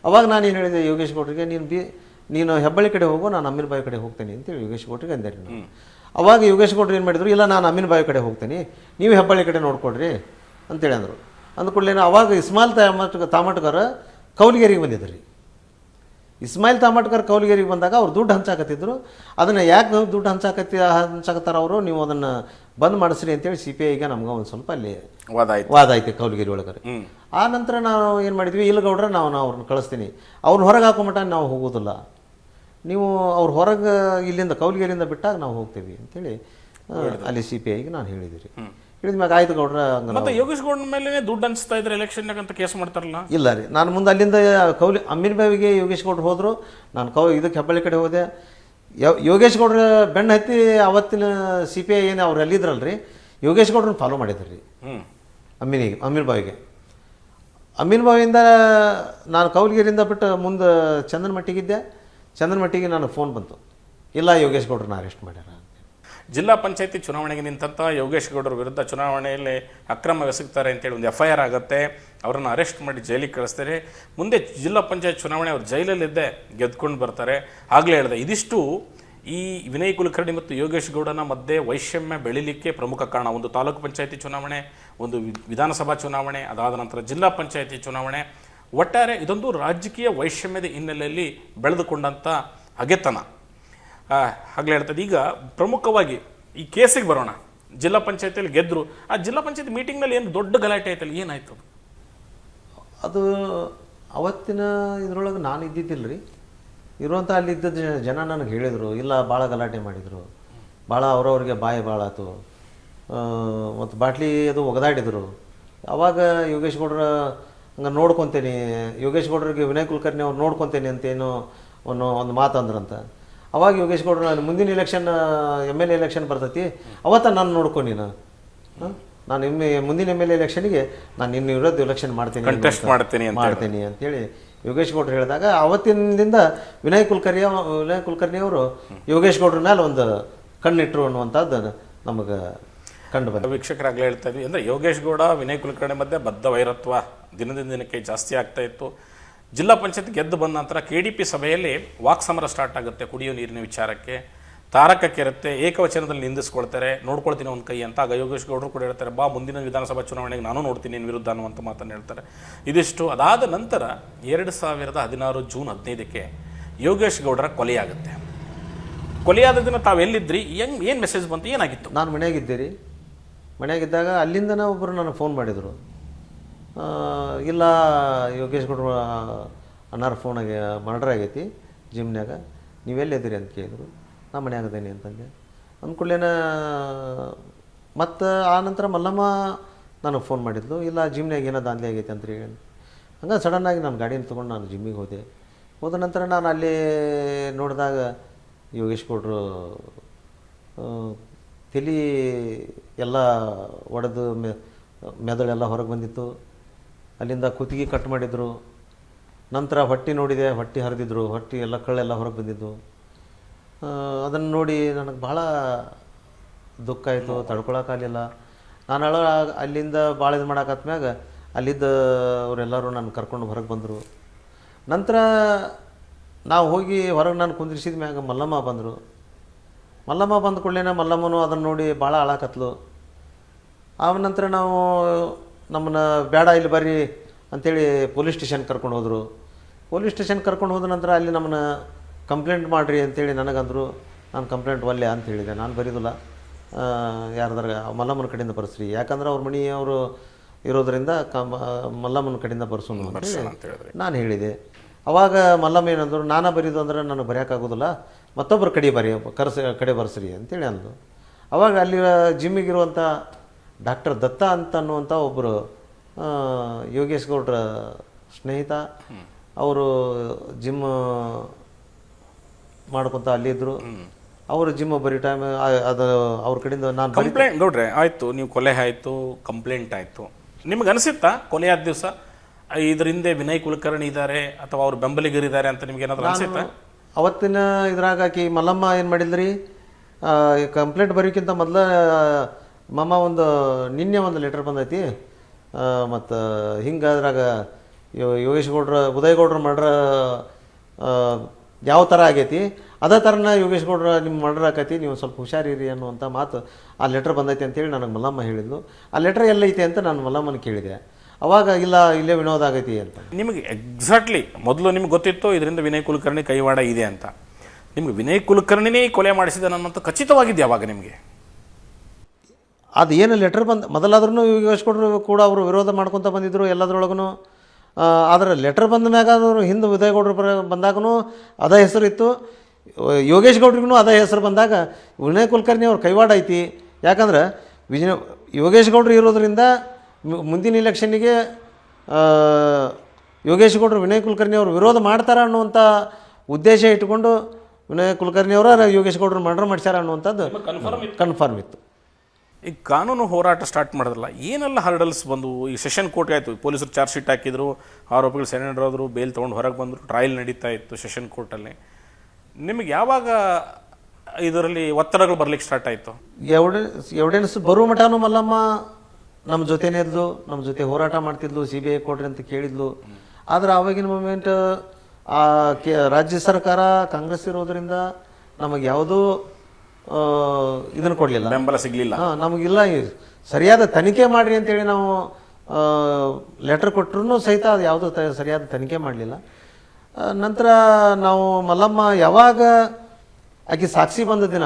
ಅವಾಗ ನಾನು ಏನು ಹೇಳಿದೆ ಯೋಗೇಶ್ ಗೌಡ್ರಿಗೆ, ನೀನು ಹೆಬ್ಬಳ್ಳಿ ಕಡೆ ಹೋಗು, ನಾನು ಅಮೀನ್ಬಾಯಿ ಕಡೆ ಹೋಗ್ತೇನೆ ಅಂತೇಳಿ ಯೋಗೇಶ್ ಗೌಡ್ರಿಗೆ ಅಂದೆ ರೀ ನಾನು. ಅವಾಗ ಯೋಗೇಶ್ ಗೌಡ್ರು ಏನು ಮಾಡಿದ್ರು, ಇಲ್ಲ ನಾನು ಅಮೀನ್ಬಾಯಿ ಕಡೆ ಹೋಗ್ತೀನಿ, ನೀವು ಹೆಬ್ಬಳ್ಳಿ ಕಡೆ ನೋಡ್ಕೊಡ್ರಿ ಅಂತೇಳಿ ಅಂದರು. ಅಂದ್ಕೊಳ್ಳೇನು ಅವಾಗ ಇಸ್ಮಾಯಿಲ್ ತಾಮಟ್ಕರ್ ಕೌಲಿಗೆರೆಗೆ ಬಂದಿದ್ರು ರೀ. ಇಸ್ಮಾಯಿಲ್ ತಾಮಟ್ಕರ್ ಕೌಲಿಗೆರೆಗೆ ಬಂದಾಗ ಅವ್ರು ದುಡ್ಡು ಹಂಚಾಕತ್ತಿದ್ರು. ಅದನ್ನು ಯಾಕೆ ದುಡ್ಡು ಹಂಚಾಕತ್ತಾರ ಅವರು, ನೀವು ಅದನ್ನು ಬಂದ್ ಮಾಡಿಸ್ರಿ ಅಂತೇಳಿ CPIಗೆ ನಮ್ಗೆ ಒಂದು ಸ್ವಲ್ಪ ಅಲ್ಲಿ ವಾದ ಐತೆ ಕೌಲಿಗೆರೆ ಒಳಗರೆ. ಆ ನಂತರ ನಾವು ಏನು ಮಾಡಿದ್ವಿ, ಇಲ್ಲ ಗೌಡ್ರ ನಾನು ಅವ್ರನ್ನ ಕಳಿಸ್ತೀನಿ, ಅವ್ರನ್ನ ಹೊರಗೆ ಹಾಕೊಂಬಿಟ್ಟ ನಾವು ಹೋಗೋದಿಲ್ಲ, ನೀವು ಅವ್ರ ಹೊರಗೆ ಇಲ್ಲಿಂದ ಕೌಲಿಗೆರೆಯಿಂದ ಬಿಟ್ಟಾಗ ನಾವು ಹೋಗ್ತೀವಿ ಅಂತೇಳಿ ಅಲ್ಲಿ CPIಗೆ ನಾನು ಹೇಳಿದ್ರಿ. ಹೇಳಿದ್ಮ್ಯಾಗ ಆಯ್ತು ಗೌಡ್ರ. ಮತ್ತೆ ಯೋಗೇಶ್ ಗೌಡ್ರ ಮೇಲೆ ದುಡ್ಡು ಹಂಚ್ತಾ ಇದ್ರೆ ಎಲೆಕ್ಷನ್ ಅಂತ ಕೇಸ್ ಮಾಡ್ತಾರಲ್ಲ? ಇಲ್ಲ ರೀ, ನಾನು ಮುಂದೆ ಅಲ್ಲಿಂದ ಅಮೀನ್ಬಾವಿಗೆ ಯೋಗೇಶ್ ಗೌಡ್ರು ಹೋದರು, ನಾನು ಇದಕ್ಕೆ ಹೆಬ್ಬಳ್ಳಿ ಕಡೆ ಹೋದೆ. ಯೋಗೇಶ್ ಗೌಡ್ರ ಬೆನ್ನು ಹತ್ತಿ ಅವತ್ತಿನ CPI ಏನು ಅವ್ರು ಅಲ್ಲಿದ್ರಲ್ರಿ, ಯೋಗೇಶ್ ಗೌಡ್ರನ್ನ ಫಾಲೋ ಮಾಡಿದ್ರು ರೀ ಅಮೀನ್ಬಾವಿಗೆ. ಅಮೀನ್ಬಾವಿಯಿಂದ ನಾನು ಕೌಲಿಗೆರೆಯಿಂದ ಬಿಟ್ಟು ಮುಂದೆ ಚಂದನಮಟ್ಟಿಗಿದ್ದೆ. ಚಂದನಮಟ್ಟಿಗೆ ನನಗೆ ಫೋನ್ ಬಂತು, ಇಲ್ಲ ಯೋಗೇಶ್ ಗೌಡ್ರನ್ನ ಅರೆಸ್ಟ್ ಮಾಡ್ಯಾರ. ಜಿಲ್ಲಾ ಪಂಚಾಯತಿ ಚುನಾವಣೆಗೆ ನಿಂತಹ ಯೋಗೇಶ್ ಗೌಡರ ವಿರುದ್ಧ ಚುನಾವಣೆಯಲ್ಲಿ ಅಕ್ರಮ ಎಸಗ್ತಾರೆ ಅಂತೇಳಿ ಒಂದು FIR ಆಗುತ್ತೆ, ಅವರನ್ನು ಅರೆಸ್ಟ್ ಮಾಡಿ ಜೈಲಿಗೆ ಕಳಿಸ್ತಾರೆ. ಮುಂದೆ ಜಿಲ್ಲಾ ಪಂಚಾಯತ್ ಚುನಾವಣೆ ಅವ್ರು ಜೈಲಲ್ಲಿದ್ದೇ ಗೆದ್ಕೊಂಡು ಬರ್ತಾರೆ. ಆಗಲೇ ಹೇಳಿದೆ, ಇದಿಷ್ಟು ಈ ವಿನಯ್ ಕುಲಕರ್ಣಿ ಮತ್ತು ಯೋಗೇಶ್ ಗೌಡನ ಮಧ್ಯೆ ವೈಷಮ್ಯ ಬೆಳಿಲಿಕ್ಕೆ ಪ್ರಮುಖ ಕಾರಣ. ಒಂದು ತಾಲೂಕು ಪಂಚಾಯತಿ ಚುನಾವಣೆ, ಒಂದು ವಿಧಾನಸಭಾ ಚುನಾವಣೆ, ಅದಾದ ನಂತರ ಜಿಲ್ಲಾ ಪಂಚಾಯತಿ ಚುನಾವಣೆ. ಒಟ್ಟಾರೆ ಇದೊಂದು ರಾಜಕೀಯ ವೈಷಮ್ಯದ ಹಿನ್ನೆಲೆಯಲ್ಲಿ ಬೆಳೆದುಕೊಂಡಂಥ ಹಗೆತನ ಆಗಲೇ ಹೇಳ್ತದೆ. ಈಗ ಪ್ರಮುಖವಾಗಿ ಈ ಕೇಸಿಗೆ ಬರೋಣ. ಜಿಲ್ಲಾ ಪಂಚಾಯತಿಯಲ್ಲಿ ಗೆದ್ದರು, ಆ ಜಿಲ್ಲಾ ಪಂಚಾಯತಿ ಮೀಟಿಂಗ್ನಲ್ಲಿ ಏನು ದೊಡ್ಡ ಗಲಾಟೆ ಆಯ್ತಲ್ಲ, ಏನಾಯ್ತು ಅದು? ಅವತ್ತಿನ ಇದ್ರೊಳಗೆ ನಾನು ಇದ್ದಿದ್ದಿಲ್ಲ ರೀ. ಇರುವಂಥ ಅಲ್ಲಿದ್ದ ಜನ ನನಗೆ ಹೇಳಿದರು, ಇಲ್ಲ ಭಾಳ ಗಲಾಟೆ ಮಾಡಿದರು, ಭಾಳ ಅವ್ರವ್ರಿಗೆ ಬಾಯಿ ಭಾಳ ಆಯ್ತು, ಮತ್ತು ಬಾಟ್ಲಿ ಅದು ಒಗದಾಡಿದರು. ಆವಾಗ ಯೋಗೇಶ್ ಗೌಡ್ರ ಹಂಗೆ ನೋಡ್ಕೊತೇನೆ, ಯೋಗೇಶ್ ಗೌಡ್ರಿಗೆ ವಿನಯ್ ಕುಲಕರ್ಣಿ ಅವ್ರು ನೋಡ್ಕೊತೇನೆ ಅಂತೇನೋ ಒಂದು ಮಾತು ಅಂದ್ರಂತ. ಅವಾಗ ಯೋಗೇಶ್ ಗೌಡ್ರು ನಾನು ಮುಂದಿನ ಎಲೆಕ್ಷನ್ MLA ಎಲೆಕ್ಷನ್ ಬರ್ತೈತಿ, ಅವತ್ತ ನಾನು ನೋಡ್ಕೊ ನೀನು, ನಾನು ಮುಂದಿನ MLA ಎಲೆಕ್ಷನ್ಗೆ ನಾನು ನಿನ್ನ ವಿರುದ್ಧ ಎಲೆಕ್ಷನ್ ಮಾಡ್ತೀನಿ ಅಂತೇಳಿ ಯೋಗೇಶ್ ಗೌಡ್ರು ಹೇಳಿದಾಗ ಅವತ್ತಿನಿಂದ ವಿನಯ್ ಕುಲಕರ್ಣಿ ಅವರು ಯೋಗೇಶ್ ಗೌಡ್ರ ಮೇಲೆ ಒಂದು ಕಣ್ಣಿಟ್ರು ಅನ್ನುವಂಥದ್ದು ನಮಗೆ ಕಂಡು ಬಂದ. ವೀಕ್ಷಕರಾಗಲೇ ಹೇಳ್ತಾ ಇದ್ವಿ, ಅಂದರೆ ಯೋಗೇಶ್ ಗೌಡ ವಿನಯ್ ಕುಲಕರ್ಣಿ ಮಧ್ಯೆ ಬದ್ಧ ವೈರತ್ವ ದಿನದಿಂದ ದಿನಕ್ಕೆ ಜಾಸ್ತಿ ಆಗ್ತಾ ಇತ್ತು. ಜಿಲ್ಲಾ ಪಂಚಾಯತ್ ಗೆದ್ದು ಬಂದ ನಂತರ KDP ಸಭೆಯಲ್ಲಿ ವಾಕ್ಸಮರ ಸ್ಟಾರ್ಟ್ ಆಗುತ್ತೆ ಕುಡಿಯೋ ನೀರಿನ ವಿಚಾರಕ್ಕೆ. ತಾರಕಕ್ಕಿರುತ್ತೆ, ಏಕವಚನದಲ್ಲಿ ನಿಂದಿಸ್ಕೊಳ್ತಾರೆ, ನೋಡ್ಕೊಳ್ತೀನಿ ಒಂದು ಕೈ ಅಂತ. ಆಗ ಯೋಗೇಶ್ ಗೌಡರು ಕೂಡ ಹೇಳ್ತಾರೆ, ಬಾ ಮುಂದಿನ ವಿಧಾನಸಭಾ ಚುನಾವಣೆಗೆ ನಾನು ನೋಡ್ತೀನಿ ನಿನ್ನ ವಿರುದ್ಧ ಅನ್ನುವಂಥ ಮಾತನ್ನು ಹೇಳ್ತಾರೆ. ಇದಿಷ್ಟು ಅದಾದ ನಂತರ 2016 ಜೂನ್ 15ಕ್ಕೆ ಯೋಗೇಶ್ ಗೌಡರ ಕೊಲೆಯಾಗುತ್ತೆ. ಕೊಲೆಯಾದ ದಿನ ತಾವೆಲ್ಲಿದ್ರಿ, ಏನು ಮೆಸೇಜ್ ಬಂತು, ಏನಾಗಿತ್ತು? ನಾನು ಮನೆಯಾಗಿದ್ದೆ ರೀ. ಮನೆಯಾಗಿದ್ದಾಗ ಅಲ್ಲಿಂದನೇ ಒಬ್ಬರು ನನಗೆ ಫೋನ್ ಮಾಡಿದರು, ಇಲ್ಲ ಯೋಗೇಶ್ ಗೌಡ್ರು ಅನ್ನಾರ ಫೋನಾಗೆ ಮರ್ಡರ್ ಆಗೈತಿ ಜಿಮ್ನ್ಯಾಗ, ನೀವೆಲ್ಲಿದ್ದೀರಿ ಅಂತ ಕೇಳಿದ್ರು. ನಾ ಮನೆಯಾಗದೇನಿ ಅಂತಂದೆ. ಅಂದ್ಕೊಳ್ಳೇನ ಮತ್ತು ಆ ನಂತರ ಮಲ್ಲಮ್ಮ ನನಗೆ ಫೋನ್ ಮಾಡಿದ್ಲು, ಇಲ್ಲ ಜಿಮ್ನ್ಯಾಗ ಏನೋ ದಾಂಧಲೆ ಆಗೈತೆ ಅಂತ ಹೇಳಿ. ಹಂಗೆ ಸಡನ್ನಾಗಿ ನಾನು ಗಾಡಿನ ತೊಗೊಂಡು ನಾನು ಜಿಮ್ಮಿಗೆ ಹೋದ ನಂತರ ನಾನು ಅಲ್ಲಿ ನೋಡಿದಾಗ ಯೋಗೇಶ್ ಗೌಡ್ರು ತಲೆ ಎಲ್ಲ ಒಡೆದು ಮೆದುಳೆಲ್ಲ ಹೊರಗೆ ಬಂದಿತ್ತು. ಅಲ್ಲಿಂದ ಕುತ್ತಿಗೆ ಕಟ್ ಮಾಡಿದರು. ನಂತರ ಹೊಟ್ಟೆ ನೋಡಿದೆ, ಹೊಟ್ಟೆ ಹರಿದಿದ್ರು, ಹೊಟ್ಟೆ ಎಲ್ಲ ಕಳ್ಳೆಲ್ಲ ಹೊರಗೆ ಬಂದಿದ್ದು. ಅದನ್ನು ನೋಡಿ ನನಗೆ ಭಾಳ ದುಃಖ ಆಯಿತು, ತಡ್ಕೊಳಕ್ಕಾಗಲಿಲ್ಲ. ನಾನು ಅಲ್ಲಿಂದ ಭಾಳ ಇದು ಮಾಡಾಕತ್ಮ್ಯಾಗ ಅಲ್ಲಿದ್ದ ಅವರೆಲ್ಲರೂ ನಾನು ಕರ್ಕೊಂಡು ಹೊರಗೆ ಬಂದರು. ನಂತರ ನಾವು ಹೋಗಿ ಹೊರಗೆ ನಾನು ಕುಂದ್ರಿಸಿದ ಮ್ಯಾಗ ಮಲ್ಲಮ್ಮ ಬಂದರು. ಮಲ್ಲಮ್ಮ ಬಂದ ಕೂಡಲೇ ಮಲ್ಲಮ್ಮನು ಅದನ್ನು ನೋಡಿ ಭಾಳ ಅಳಾಕತ್ಲು. ಆವ ನಂತರ ನಾವು ನಮ್ಮನ್ನ ಬೇಡ ಇಲ್ಲಿ ಬರ್ರಿ ಅಂಥೇಳಿ ಪೊಲೀಸ್ ಸ್ಟೇಷನ್ ಕರ್ಕೊಂಡು ಹೋದರು. ಪೊಲೀಸ್ ಸ್ಟೇಷನ್ ಕರ್ಕೊಂಡು ಹೋದ ನಂತರ ಅಲ್ಲಿ ನಮ್ಮನ್ನ ಕಂಪ್ಲೇಂಟ್ ಮಾಡಿರಿ ಅಂತೇಳಿ ನನಗಂದರು. ನಾನು ಕಂಪ್ಲೇಂಟ್ ಒಲ್ಲೆ ಅಂತ ಹೇಳಿದೆ. ನಾನು ಬರೀದಿಲ್ಲ, ಯಾರ್ದಾರ ಮಲ್ಲಮ್ಮನ ಕಡೆಯಿಂದ ಬರ್ಸ್ರಿ, ಯಾಕಂದ್ರೆ ಅವ್ರ ಮನೆಯವರು ಇರೋದರಿಂದ ಮಲ್ಲಮ್ಮನ ಕಡೆಯಿಂದ ಬರ್ಸೋಣ ಅಂತೇಳಿ ನಾನು ಹೇಳಿದೆ. ಅವಾಗ ಮಲ್ಲಮ್ಮ ಏನಂದ್ರು, ನಾನೇ ಬರೀದು ಅಂದ್ರೆ ನನಗೆ ಬರೆಯೋಕ್ಕಾಗೋದಿಲ್ಲ, ಮತ್ತೊಬ್ಬರ ಕಡೆ ಕಡೆ ಬರ್ಸ್ರಿ ಅಂತೇಳಿ ಅಂದು. ಅವಾಗ ಅಲ್ಲಿ ಜಿಮ್ಮಿಗಿರುವಂಥ ಡಾಕ್ಟರ್ ದತ್ತ ಅಂತ ಅನ್ನುವಂಥ ಒಬ್ಬರು ಯೋಗೇಶ್ ಗೌಡ್ರ ಸ್ನೇಹಿತ, ಅವರು ಜಿಮ್ ಮಾಡ್ಕೊತ ಅಲ್ಲಿದ್ದರು. ಅವರು ಜಿಮ್ ಬರೀ ಟೈಮ್ ಅದು ಅವ್ರ ಕಡೆಯಿಂದ ನಾನು ಕಂಪ್ಲೇಂಟ್ ನೋಡ್ರಿ ಆಯಿತು, ನೀವು ಕೊಲೆ ಆಯಿತು, ಕಂಪ್ಲೇಂಟ್ ಆಯಿತು, ನಿಮ್ಗೆ ಅನಿಸುತ್ತಾ ಕೊಲೆ ಆದ ದಿವಸ ಇದರಿಂದ ವಿನಯ್ ಕುಲಕರ್ಣಿ ಇದ್ದಾರೆ ಅಥವಾ ಅವ್ರ ಬೆಂಬಲಿಗರಿದ್ದಾರೆ ಅಂತ ನಿಮ್ಗೆ ಏನಾದ್ರು ಅನಿಸುತ್ತಾ? ಅವತ್ತಿನ ಇದ್ರಾಗ ಆಕಿ ಮಲ್ಲಮ್ಮ ಏನು ಮಾಡಿದ್ರಿ, ಕಂಪ್ಲೇಂಟ್ ಬರೋಕ್ಕಿಂತ ಮೊದಲು ಮಮ್ಮ ನಿನ್ನೆ ಒಂದು ಲೆಟರ್ ಬಂದೈತಿ, ಮತ್ತು ಹಿಂಗೆ ಅದ್ರಾಗ ಯೋಗೇಶ್ ಗೌಡ್ರ ಉದಯಗೌಡ್ರ ಮರ್ಡ್ರ ಯಾವ ಥರ ಆಗೈತಿ ಅದೇ ಥರನ ಯೋಗೇಶ್ ಗೌಡ್ರ ನಿಮ್ಮ ಮರ್ಡರ್ ಆಕೈತಿ, ನೀವು ಸ್ವಲ್ಪ ಹುಷಾರಿರಿ ಅನ್ನುವಂಥ ಮಾತು ಆ ಲೆಟ್ರ್ ಬಂದೈತಿ ಅಂತೇಳಿ ನನಗೆ ಮಲ್ಲಮ್ಮ ಹೇಳಿದ್ಲು. ಆ ಲೆಟ್ರ್ ಎಲ್ಲೈತಿ ಅಂತ ನಾನು ಮಲ್ಲಮ್ಮನ ಕೇಳಿದೆ. ಅವಾಗ ಇಲ್ಲ ಇಲ್ಲೇ ವಿನೋದ ಆಗೈತಿ ಅಂತ. ನಿಮಗೆ ಎಕ್ಸಾಕ್ಟ್ಲಿ ಮೊದಲು ನಿಮ್ಗೆ ಗೊತ್ತಿತ್ತು ಇದರಿಂದ ವಿನಯ್ ಕುಲಕರ್ಣಿ ಕೈವಾಡ ಇದೆ ಅಂತ. ನಿಮ್ಗೆ ವಿನಯ್ ಕುಲಕರ್ಣಿನೇ ಕೊಲೆ ಮಾಡಿಸಿದ ನನ್ನಂತ ಖಚಿತವಾಗಿದ್ದು ಯಾವಾಗ ನಿಮಗೆ? ಅದು ಏನು ಲೆಟ್ರ್ ಮೊದಲಾದ್ರೂ ಯೋಗೇಶ್ ಗೌಡ್ರು ಕೂಡ ಅವರು ವಿರೋಧ ಮಾಡ್ಕೊತ ಬಂದಿದ್ದರು ಎಲ್ಲದರೊಳಗೂ. ಆದರೆ ಲೆಟ್ರ್ ಬಂದ ಮ್ಯಾಗ ಅವರು ಹಿಂದೆ ಉದಯಗೌಡ್ರು ಬಂದಾಗೂ ಅದೇ ಹೆಸರು ಇತ್ತು, ಯೋಗೇಶ್ ಗೌಡ್ರಿಗೂ ಅದೇ ಹೆಸರು ಬಂದಾಗ ವಿನಯ್ ಕುಲಕರ್ಣಿ ಅವ್ರ ಕೈವಾಡ ಐತಿ. ಯಾಕಂದ್ರೆ ಯೋಗೇಶ್ ಗೌಡ್ರು ಇರೋದ್ರಿಂದ ಮುಂದಿನ ಇಲೆಕ್ಷನ್ನಿಗೆ ಯೋಗೇಶ್ ಗೌಡ್ರು ವಿನಯ್ ಕುಲಕರ್ಣಿ ಅವರು ವಿರೋಧ ಮಾಡ್ತಾರೆ ಅನ್ನುವಂಥ ಉದ್ದೇಶ ಇಟ್ಕೊಂಡು ವಿನಯ್ ಕುಲಕರ್ಣಿ ಅವರ ಯೋಗೇಶ್ ಗೌಡ್ರು ಮರ್ಡರ್ ಮಾಡ್ಸ್ಯಾರ ಅನ್ನುವಂಥದ್ದು ಕನ್ಫರ್ಮ್ ಇತ್ತು. ಈಗ ಕಾನೂನು ಹೋರಾಟ ಸ್ಟಾರ್ಟ್ ಮಾಡಿದ್ರಲ್ಲ, ಏನೆಲ್ಲ ಹರ್ಡಲ್ಸ್ ಬಂದು? ಈ ಸೆಷನ್ ಕೋರ್ಟ್ ಆಯಿತು, ಪೊಲೀಸರು ಚಾರ್ಜ್ ಶೀಟ್ ಹಾಕಿದ್ರು, ಆರೋಪಿಗಳು ಸರೆಂಡರ್ ಆದರು, ಬೇಲ್ ತೊಗೊಂಡು ಹೊರಗೆ ಬಂದರು, ಟ್ರಯಲ್ ನಡೀತಾ ಇತ್ತು ಸೆಷನ್ ಕೋರ್ಟಲ್ಲಿ. ನಿಮಗೆ ಯಾವಾಗ ಇದರಲ್ಲಿ ಒತ್ತಡಗಳು ಬರ್ಲಿಕ್ಕೆ ಸ್ಟಾರ್ಟ್ ಆಯಿತು? ಎವಿಡೆನ್ಸ್ ಬರೋ ಮಟನೂ ಮಲ್ಲಮ್ಮ ನಮ್ಮ ಜೊತೆನೇ ಇದ್ಲು, ನಮ್ಮ ಜೊತೆ ಹೋರಾಟ ಮಾಡ್ತಿದ್ಲು, CBI ಕೊಡ್ರಿ ಅಂತ ಕೇಳಿದ್ಲು. ಆದರೆ ಆವಾಗಿನ ಮೂಮೆಂಟ್ ರಾಜ್ಯ ಸರ್ಕಾರ ಕಾಂಗ್ರೆಸ್ ಇರೋದ್ರಿಂದ ನಮಗೆ ಯಾವುದೂ ಇದನ್ನು ಕೊಡಲಿಲ್ಲ, ಬೆಂಬಲ ಸಿಗಲಿಲ್ಲ. ನಮಗಿಲ್ಲ, ಸರಿಯಾದ ತನಿಖೆ ಮಾಡಿರಿ ಅಂತೇಳಿ ನಾವು ಲೆಟರ್ ಕೊಟ್ಟರು ಸಹಿತ ಅದು ಯಾವುದೂ ಸರಿಯಾದ ತನಿಖೆ ಮಾಡಲಿಲ್ಲ. ನಂತರ ನಾವು ಮಲ್ಲಮ್ಮ ಯಾವಾಗ ಆಕೆ ಸಾಕ್ಷಿ ಬಂದ ದಿನ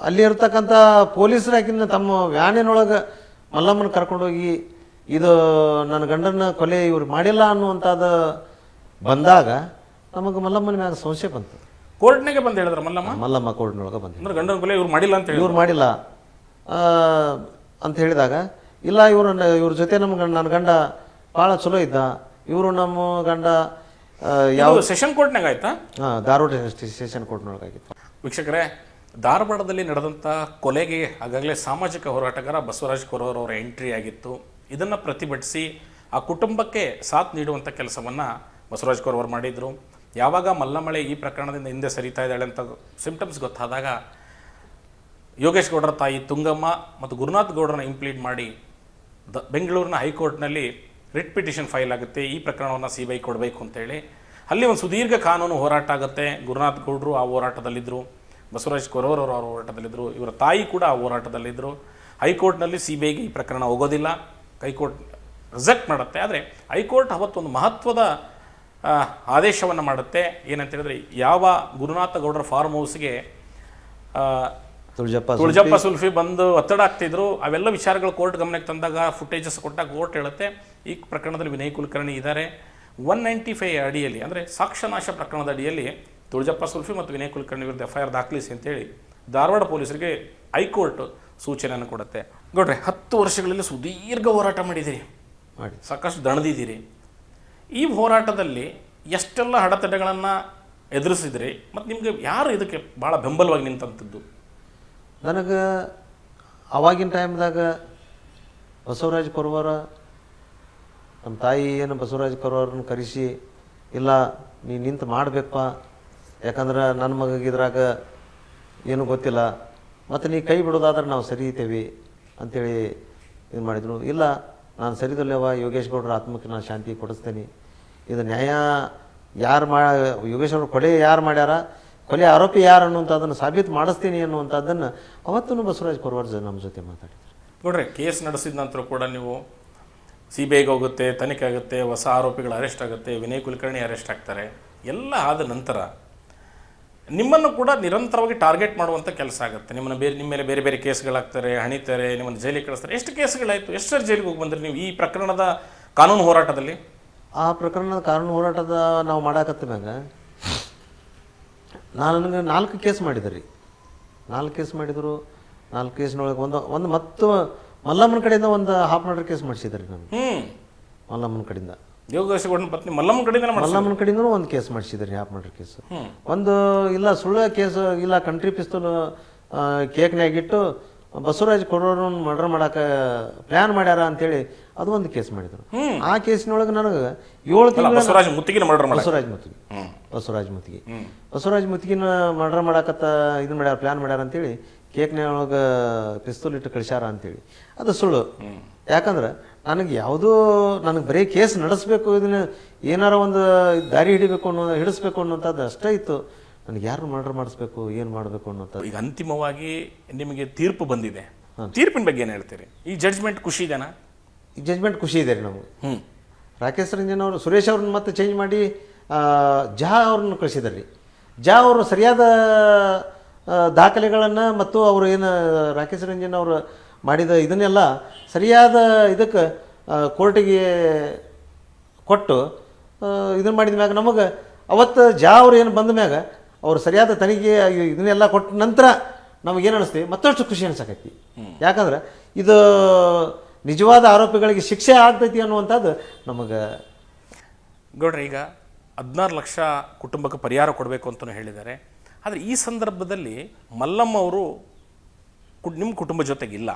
ಅಲ್ಲಿ ಇರ್ತಕ್ಕಂಥ ಪೊಲೀಸರು ಆಕಿನ ತಮ್ಮ ವ್ಯಾನಿನೊಳಗೆ ಮಲ್ಲಮ್ಮನ ಕರ್ಕೊಂಡೋಗಿ ಇದು ನನ್ನ ಗಂಡನ ಕೊಲೆ ಇವ್ರು ಮಾಡಿಲ್ಲ ಅನ್ನುವಂಥದ್ದು ಬಂದಾಗ ನಮಗೆ ಮಲ್ಲಮ್ಮನ ಮ್ಯಾಗ ಸಂಶಯ ಬಂತು. ಕೋರ್ಟ್ನಾಗೆ ಬಂದು ಹೇಳಿದ್ರೆ ಮಲ್ಲಮ್ಮ ಕೋರ್ಟ್ನೊಳಗೆ ಬಂದು ಅಂದ್ರೆ ಗಂಡನ ಕೊಲೆ ಇವ್ರು ಮಾಡಿಲ್ಲ ಅಂತ ಇವ್ರು ಮಾಡಿಲ್ಲ ಅಂತ ಹೇಳಿದಾಗ, ಇಲ್ಲ ಇವ್ರ ಜೊತೆ ನನ್ನ ಗಂಡ ಭಾಳ ಚಲೋ ಇದ್ದ, ಇವರು ನಮ್ಮ ಗಂಡ ಯಾವ ಸೆಷನ್ ಕೋರ್ಟ್ನಾಗ ಆಯ್ತಾ? ಧಾರವಾಡ ಸೆಷನ್ ಕೋರ್ಟ್ನೊಳಗಾಗಿತ್ತು. ವೀಕ್ಷಕರೇ, ಧಾರವಾಡದಲ್ಲಿ ನಡೆದಂಥ ಕೊಲೆಗೆ ಆಗಾಗಲೇ ಸಾಮಾಜಿಕ ಹೋರಾಟಗಾರ ಬಸವರಾಜ ಕೊರವರ್ ಅವರ ಎಂಟ್ರಿ ಆಗಿತ್ತು. ಇದನ್ನು ಪ್ರತಿಭಟಿಸಿ ಆ ಕುಟುಂಬಕ್ಕೆ ಸಾಥ್ ನೀಡುವಂಥ ಕೆಲಸವನ್ನು ಬಸವರಾಜ ಕೊರವರ್ ಮಾಡಿದರು. ಯಾವಾಗ ಮಲ್ಲಮಳೆ ಈ ಪ್ರಕರಣದಿಂದ ಹಿಂದೆ ಸರಿತಾ ಇದ್ದಾಳೆ ಅಂತ ಸಿಂಪ್ಟಮ್ಸ್ ಗೊತ್ತಾದಾಗ ಯೋಗೇಶ್ ಗೌಡರ ತಾಯಿ ತುಂಗಮ್ಮ ಮತ್ತು ಗುರುನಾಥ್ ಗೌಡರನ್ನ ಇಂಪ್ಲೀಡ್ ಮಾಡಿ ಬೆಂಗಳೂರಿನ ಹೈಕೋರ್ಟ್ನಲ್ಲಿ ರಿಟ್ ಪಿಟಿಷನ್ ಫೈಲ್ ಆಗುತ್ತೆ, ಈ ಪ್ರಕರಣವನ್ನು CBI ಕೊಡಬೇಕು ಅಂತೇಳಿ. ಅಲ್ಲಿ ಒಂದು ಸುದೀರ್ಘ ಕಾನೂನು ಹೋರಾಟ ಆಗುತ್ತೆ. ಗುರುನಾಥ್ ಗೌಡರು ಆ ಹೋರಾಟದಲ್ಲಿದ್ದರು, ಬಸವರಾಜ್ ಕೊರವರ್ ಅವರು ಆ ಹೋರಾಟದಲ್ಲಿದ್ದರು, ಇವರ ತಾಯಿ ಕೂಡ ಆ ಹೋರಾಟದಲ್ಲಿದ್ದರು. ಹೈಕೋರ್ಟ್ನಲ್ಲಿ CBIಗೆ ಈ ಪ್ರಕರಣ ಹೋಗೋದಿಲ್ಲ, ಹೈಕೋರ್ಟ್ ರಿಜೆಕ್ಟ್ ಮಾಡುತ್ತೆ. ಆದರೆ ಹೈಕೋರ್ಟ್ ಅವತ್ತೊಂದು ಮಹತ್ವದ ಆದೇಶವನ್ನು ಮಾಡುತ್ತೆ. ಏನಂತ ಹೇಳಿದ್ರೆ, ಯಾವ ಗುರುನಾಥ ಗೌಡರ ಫಾರ್ಮ್ ಹೌಸ್ಗೆ ತುಳಜಪ್ಪ ಸುಲ್ಫಿ ಬಂದು ಒತ್ತಡ ಆಗ್ತಿದ್ರು, ಅವೆಲ್ಲ ವಿಚಾರಗಳು ಕೋರ್ಟ್ ಗಮನಕ್ಕೆ ತಂದಾಗ ಫುಟೇಜಸ್ ಕೊಟ್ಟಾಗ ಕೋರ್ಟ್ ಹೇಳುತ್ತೆ ಈ ಪ್ರಕರಣದಲ್ಲಿ ವಿನಯ್ ಕುಲಕರ್ಣಿ ಇದ್ದಾರೆ. 195 ಅಡಿಯಲ್ಲಿ ಅಂದರೆ ಸಾಕ್ಷ್ಯನಾಶ ಪ್ರಕರಣದ ಅಡಿಯಲ್ಲಿ ತುಳಜಪ್ಪ ಸುಲ್ಫಿ ಮತ್ತು ವಿನಯ್ ಕುಲಕರ್ಣಿ ವಿರುದ್ಧ FIR ದಾಖಲಿಸಿ ಅಂತೇಳಿ ಧಾರವಾಡ ಪೊಲೀಸರಿಗೆ ಹೈಕೋರ್ಟ್ ಸೂಚನೆಯನ್ನು ಕೊಡುತ್ತೆ. ನೋಡ್ರಿ, 10 ವರ್ಷಗಳಲ್ಲಿ ಸುದೀರ್ಘ ಹೋರಾಟ ಮಾಡಿದ್ದೀರಿ, ಸಾಕಷ್ಟು ದಣದಿದ್ದೀರಿ. ಈ ಹೋರಾಟದಲ್ಲಿ ಎಷ್ಟೆಲ್ಲ ಅಡೆತಡೆಗಳನ್ನು ಎದುರಿಸಿದ್ರಿ ಮತ್ತು ನಿಮಗೆ ಯಾರು ಇದಕ್ಕೆ ಭಾಳ ಬೆಂಬಲವಾಗಿ ನಿಂತಂಥದ್ದು? ನನಗೆ ಆವಾಗಿನ ಟೈಮ್ದಾಗ ಬಸವರಾಜ ಕೊರವರ ನಮ್ಮ ತಾಯಿ ಏನು ಬಸವರಾಜ ಕೊರವರನ್ನ ಕರೆಸಿ, ಇಲ್ಲ ನೀ ನಿಂತು ಮಾಡಬೇಕಪ್ಪ, ಯಾಕಂದ್ರೆ ನನ್ನ ಮಗಗಿದ್ರಾಗ ಏನೂ ಗೊತ್ತಿಲ್ಲ, ಮತ್ತು ನೀ ಕೈ ಬಿಡೋದಾದ್ರೆ ನಾವು ಸರಿತೇವೆ ಅಂಥೇಳಿ ಇದು ಮಾಡಿದರು. ಇಲ್ಲ, ನಾನು ಸರಿದಲ್ಲವ, ಯೋಗೇಶ್ ಗೌಡ್ರ ಆತ್ಮಕ್ಕೆ ನಾನು ಶಾಂತಿ ಕೊಡಿಸ್ತೇನೆ, ಇದು ನ್ಯಾಯ ಯಾರು ಯೋಗೇಶ್ ಅವ್ರ ಕೊಲೆ ಯಾರು ಮಾಡ್ಯಾರ ಕೊಲೆ ಆರೋಪಿ ಯಾರು ಅನ್ನುವಂಥದ್ದನ್ನು ಸಾಬೀತು ಮಾಡಿಸ್ತೀನಿ ಅನ್ನುವಂಥದ್ದನ್ನು ಅವತ್ತೂ ಬಸವರಾಜ್ ಕೊರವಾರ ನಮ್ಮ ಜೊತೆ ಮಾತಾಡಿದ್ರು. ನೋಡ್ರಿ, ಕೇಸ್ ನಡೆಸಿದ ನಂತರ ಕೂಡ ನೀವು CBIಗೆ ಹೋಗುತ್ತೆ, ತನಿಖೆ ಆಗುತ್ತೆ, ಹೊಸ ಆರೋಪಿಗಳು ಅರೆಸ್ಟ್ ಆಗುತ್ತೆ, ವಿನಯ್ ಕುಲಕರ್ಣಿ ಅರೆಸ್ಟ್ ಆಗ್ತಾರೆ. ಎಲ್ಲ ಆದ ನಂತರ ನಿಮ್ಮನ್ನು ಕೂಡ ನಿರಂತರವಾಗಿ ಟಾರ್ಗೆಟ್ ಮಾಡುವಂಥ ಕೆಲಸ ಆಗುತ್ತೆ. ನಿಮ್ಮ ಮೇಲೆ ಬೇರೆ ಬೇರೆ ಕೇಸ್ಗಳಾಗ್ತಾರೆ, ಹಣಿತಾರೆ, ನಿಮ್ಮನ್ನು ಜೈಲಿಗೆ ಕಳಿಸ್ತಾರೆ. ಎಷ್ಟು ಕೇಸ್ಗಳಾಯಿತು? ಎಷ್ಟರ ಜೈಲಿಗೆ ಹೋಗಿ ಬಂದ್ರಿ ನೀವು ಈ ಪ್ರಕರಣದ ಕಾನೂನು ಹೋರಾಟದಲ್ಲಿ? ಆ ಪ್ರಕರಣದ ಕಾನೂನು ಹೋರಾಟದ ನಾವು ಮಾಡಾಕತ್ತ ಮ್ಯಾಗ ನನಗೆ 4 ಕೇಸ್ ಮಾಡಿದ್ರಿ ರೀ. 4 ಕೇಸ್ ಮಾಡಿದರು. 4 ಕೇಸ್ನೊಳಗೆ ಒಂದು ಮತ್ತು ಮಲ್ಲಮ್ಮನ ಕಡೆಯಿಂದ ಒಂದು ಹಾಫ್ ಮರ್ಡರ್ ಕೇಸ್ ಮಾಡಿಸಿದ್ರಿ ನಾನು. ಮಲ್ಲಮ್ಮನ ಕಡೆಯಿಂದ ಯೋಗೇಶ್ಗೌಡನ ಪತ್ನಿ ಮಲ್ಲಮ್ಮನ ಕಡೆಯಿಂದನೂ ಒಂದು ಕೇಸ್ ಮಾಡಿಸಿದ್ರಿ, ಹಾಫ್ ಮರ್ಡರ್ ಕೇಸ್. ಒಂದು ಇಲ್ಲ ಸುಳ್ಳು ಕೇಸ್, ಇಲ್ಲ ಕಂಟ್ರಿ ಪಿಸ್ತೂಲ್ ಕೇಕ್ನಾಗಿಟ್ಟು ಬಸವರಾಜ್ ಕೊಡೋರನ್ನ ಮರ್ಡರ್ ಮಾಡಕ್ಕೆ ಪ್ಲ್ಯಾನ್ ಮಾಡ್ಯಾರ ಅಂತೇಳಿ ಅದು ಒಂದು ಕೇಸ್ ಮಾಡಿದ್ರು. ಆ ಕೇಸಿನೊಳಗೆ ನನಗೆ 7 ತಿಂಗಳು ಬಸವರಾಜ್ ಮುತ್ತಿಗಿನ ಮರ್ಡರ್ ಮಾಡಾಕತ್ತ ಇದನ್ನ ಮಾಡ್ಯಾರ, ಪ್ಲ್ಯಾನ್ ಮಾಡ್ಯಾರ ಅಂತೇಳಿ ಕೇಕ್ನೊಳಗೆ ಪಿಸ್ತೂಲ್ ಇಟ್ಟು ಕಳಿಸ್ಯಾರ ಅಂತೇಳಿ ಅದು ಸುಳ್ಳು. ಯಾಕಂದ್ರೆ ನನಗೆ ಬರೀ ಕೇಸ್ ನಡೆಸಬೇಕು, ಇದನ್ನ ಏನಾರ ಒಂದು ದಾರಿ ಹಿಡಿಸ್ಬೇಕು ಅನ್ನೋಂಥದ್ದು ಅಷ್ಟೇ ಇತ್ತು. ನನಗೆ ಯಾರು ಮರ್ಡರ್ ಮಾಡಿಸ್ಬೇಕು, ಏನು ಮಾಡಬೇಕು ಅನ್ನೋಂಥದ್ದು. ಈಗ ಅಂತಿಮವಾಗಿ ನಿಮಗೆ ತೀರ್ಪು ಬಂದಿದೆ, ತೀರ್ಪಿನ ಬಗ್ಗೆ ಏನು ಹೇಳ್ತೀರಿ? ಈ ಜಡ್ಜ್ಮೆಂಟ್ ಖುಷಿ ಇದೆನಾ? ಈ ಜಡ್ಜ್ಮೆಂಟ್ ಖುಷಿ ಇದೆ ರೀ ನಮಗೆ. ರಾಕೇಶ್ ರಂಜನ್ ಅವರು ಸುರೇಶ್ ಅವ್ರನ್ನ ಮತ್ತೆ ಚೇಂಜ್ ಮಾಡಿ ಜಹಾ ಅವ್ರನ್ನ ಕಳಿಸಿದ್ದಾರೆ ರೀ. ಜಹಾ ಅವರು ಸರಿಯಾದ ದಾಖಲೆಗಳನ್ನು ಮತ್ತು ಅವರು ಏನು ರಾಕೇಶ್ ರಂಜನ್ ಅವರು ಮಾಡಿದ ಇದನ್ನೆಲ್ಲ ಸರಿಯಾದ ಇದಕ್ಕೆ ಕೋರ್ಟಿಗೆ ಕೊಟ್ಟು ಇದನ್ನು ಮಾಡಿದ ಮ್ಯಾಗ ನಮಗೆ ಅವತ್ತು ಜಹಾ ಅವ್ರು ಏನು ಬಂದ ಮ್ಯಾಗ ಅವ್ರು ಸರಿಯಾದ ತನಿಖೆ ಇದನ್ನೆಲ್ಲ ಕೊಟ್ಟ ನಂತರ ನಮಗೇನು ಅನಿಸ್ತೀವಿ ಮತ್ತಷ್ಟು ಖುಷಿ ಅನ್ಸಕೈತಿ. ಯಾಕಂದ್ರೆ ಇದು ನಿಜವಾದ ಆರೋಪಿಗಳಿಗೆ ಶಿಕ್ಷೆ ಆಗ್ತೈತಿ ಅನ್ನುವಂಥದ್ದು ನಮಗೆ. ಗೌಡ್ರೆ, ಈಗ 16 ಲಕ್ಷ ಕುಟುಂಬಕ್ಕೆ ಪರಿಹಾರ ಕೊಡಬೇಕು ಅಂತಲೂ ಹೇಳಿದ್ದಾರೆ. ಆದರೆ ಈ ಸಂದರ್ಭದಲ್ಲಿ ಮಲ್ಲಮ್ಮ ಅವರು ನಿಮ್ಮ ಕುಟುಂಬ ಜೊತೆಗಿಲ್ಲ.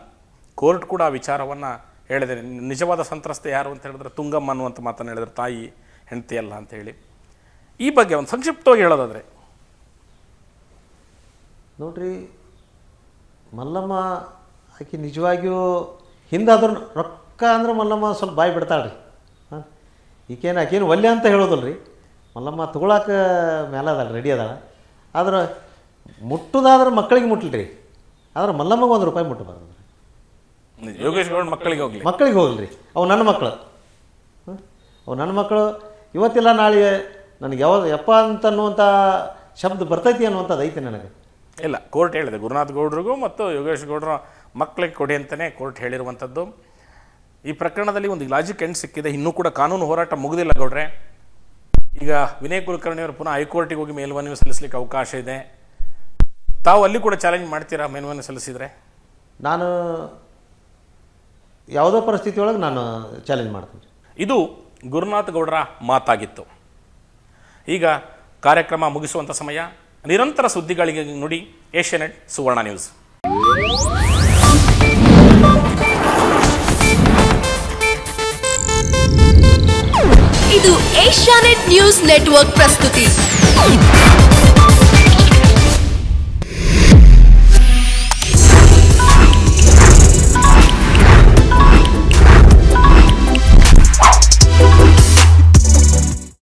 ಕೋರ್ಟ್ ಕೂಡ ಆ ವಿಚಾರವನ್ನು ಹೇಳಿದೆ. ನಿಜವಾದ ಸಂತ್ರಸ್ತೆ ಯಾರು ಅಂತ ಹೇಳಿದ್ರೆ ತುಂಗಮ್ಮ ಅನ್ನುವಂಥ ಮಾತನ್ನು ಹೇಳಿದ್ರೆ, ತಾಯಿ ಹೆಂಡತಿ ಅಲ್ಲ ಅಂತ ಹೇಳಿ. ಈ ಬಗ್ಗೆ ಒಂದು ಸಂಕ್ಷಿಪ್ತವಾಗಿ ಹೇಳೋದಾದರೆ ನೋಡ್ರಿ, ಮಲ್ಲಮ್ಮ ಆಕೆ ನಿಜವಾಗಿಯೂ ಹಿಂದಾದ್ರೂ ರೊಕ್ಕ ಅಂದ್ರೆ ಮಲ್ಲಮ್ಮ ಸ್ವಲ್ಪ ಬಾಯಿ ಬಿಡ್ತಾಳ್ರಿ. ಆಕೇನು ಒಲ್ಲೆ ಅಂತ ಹೇಳೋದಲ್ಲ ರೀ. ಮಲ್ಲಮ್ಮ ತೊಗೊಳಕ್ಕೆ ಮೇಲೆ ಅದಾಳ, ರೆಡಿ ಅದಾಳ. ಆದ್ರೆ ಮುಟ್ಟುದಾದ್ರೆ ಮಕ್ಕಳಿಗೆ ಮುಟ್ಲಿರಿ, ಆದ್ರೆ ಮಲ್ಲಮ್ಮಗೆ ₹1 ಮುಟ್ಟಬಾರ್ದು. ಯೋಗೇಶ್ಗೌಡ ಮಕ್ಕಳಿಗೆ ಹೋಗ್ಲಿ. ಅವು ನನ್ನ ಮಕ್ಕಳು. ಇವತ್ತಿಲ್ಲ ನಾಳೆ ನನಗೆ ಯಪ್ಪ ಅಂತನ್ನುವಂಥ ಶಬ್ದ ಬರ್ತೈತಿ ಅನ್ನುವಂಥದ್ದು ಐತೆ ನನಗೆ. ಇಲ್ಲ, ಕೋರ್ಟ್ ಹೇಳಿದೆ ಗುರುನಾಥ್ ಗೌಡ್ರಿಗೂ ಮತ್ತು ಯೋಗೇಶ್ ಗೌಡ್ರ ಮಕ್ಕಳಿಗೆ ಕೊಡಿ ಅಂತಲೇ ಕೋರ್ಟ್ ಹೇಳಿರುವಂಥದ್ದು. ಈ ಪ್ರಕರಣದಲ್ಲಿ ಒಂದು ಲಾಜಿಕ್ ಎಂಡ್ ಸಿಕ್ಕಿದೆ. ಇನ್ನೂ ಕೂಡ ಕಾನೂನು ಹೋರಾಟ ಮುಗಿದಿಲ್ಲ ಗೌಡ್ರೆ. ಈಗ ವಿನಯ್ ಕುಲಕರ್ಣಿಯವರು ಪುನಃ ಹೈಕೋರ್ಟಿಗೆ ಹೋಗಿ ಮೇಲ್ಮನವಿ ಸಲ್ಲಿಸಲಿಕ್ಕೆ ಅವಕಾಶ ಇದೆ. ತಾವು ಅಲ್ಲಿ ಕೂಡ ಚಾಲೆಂಜ್ ಮಾಡ್ತೀರಾ ಮೇಲ್ಮನವಿ ಸಲ್ಲಿಸಿದರೆ? ನಾನು ಯಾವುದೋ ಪರಿಸ್ಥಿತಿ ಒಳಗೆ ನಾನು ಚಾಲೆಂಜ್ ಮಾಡ್ತೀನಿ. ಇದು ಗುರುನಾಥ್ ಗೌಡರ ಮಾತಾಗಿತ್ತು. ಈಗ ಕಾರ್ಯಕ್ರಮ ಮುಗಿಸುವಂಥ ಸಮಯ. ನಿರಂತರ ಸುದ್ದಿಗಳಿಗೆ ನುಡಿ ಏಷ್ಯಾನೆಟ್ ಸುವರ್ಣ ನ್ಯೂಸ್. ಇದು ಏಷ್ಯಾನೆಟ್ ನ್ಯೂಸ್ ನೆಟ್ವರ್ಕ್ ಪ್ರಸ್ತುತಿ.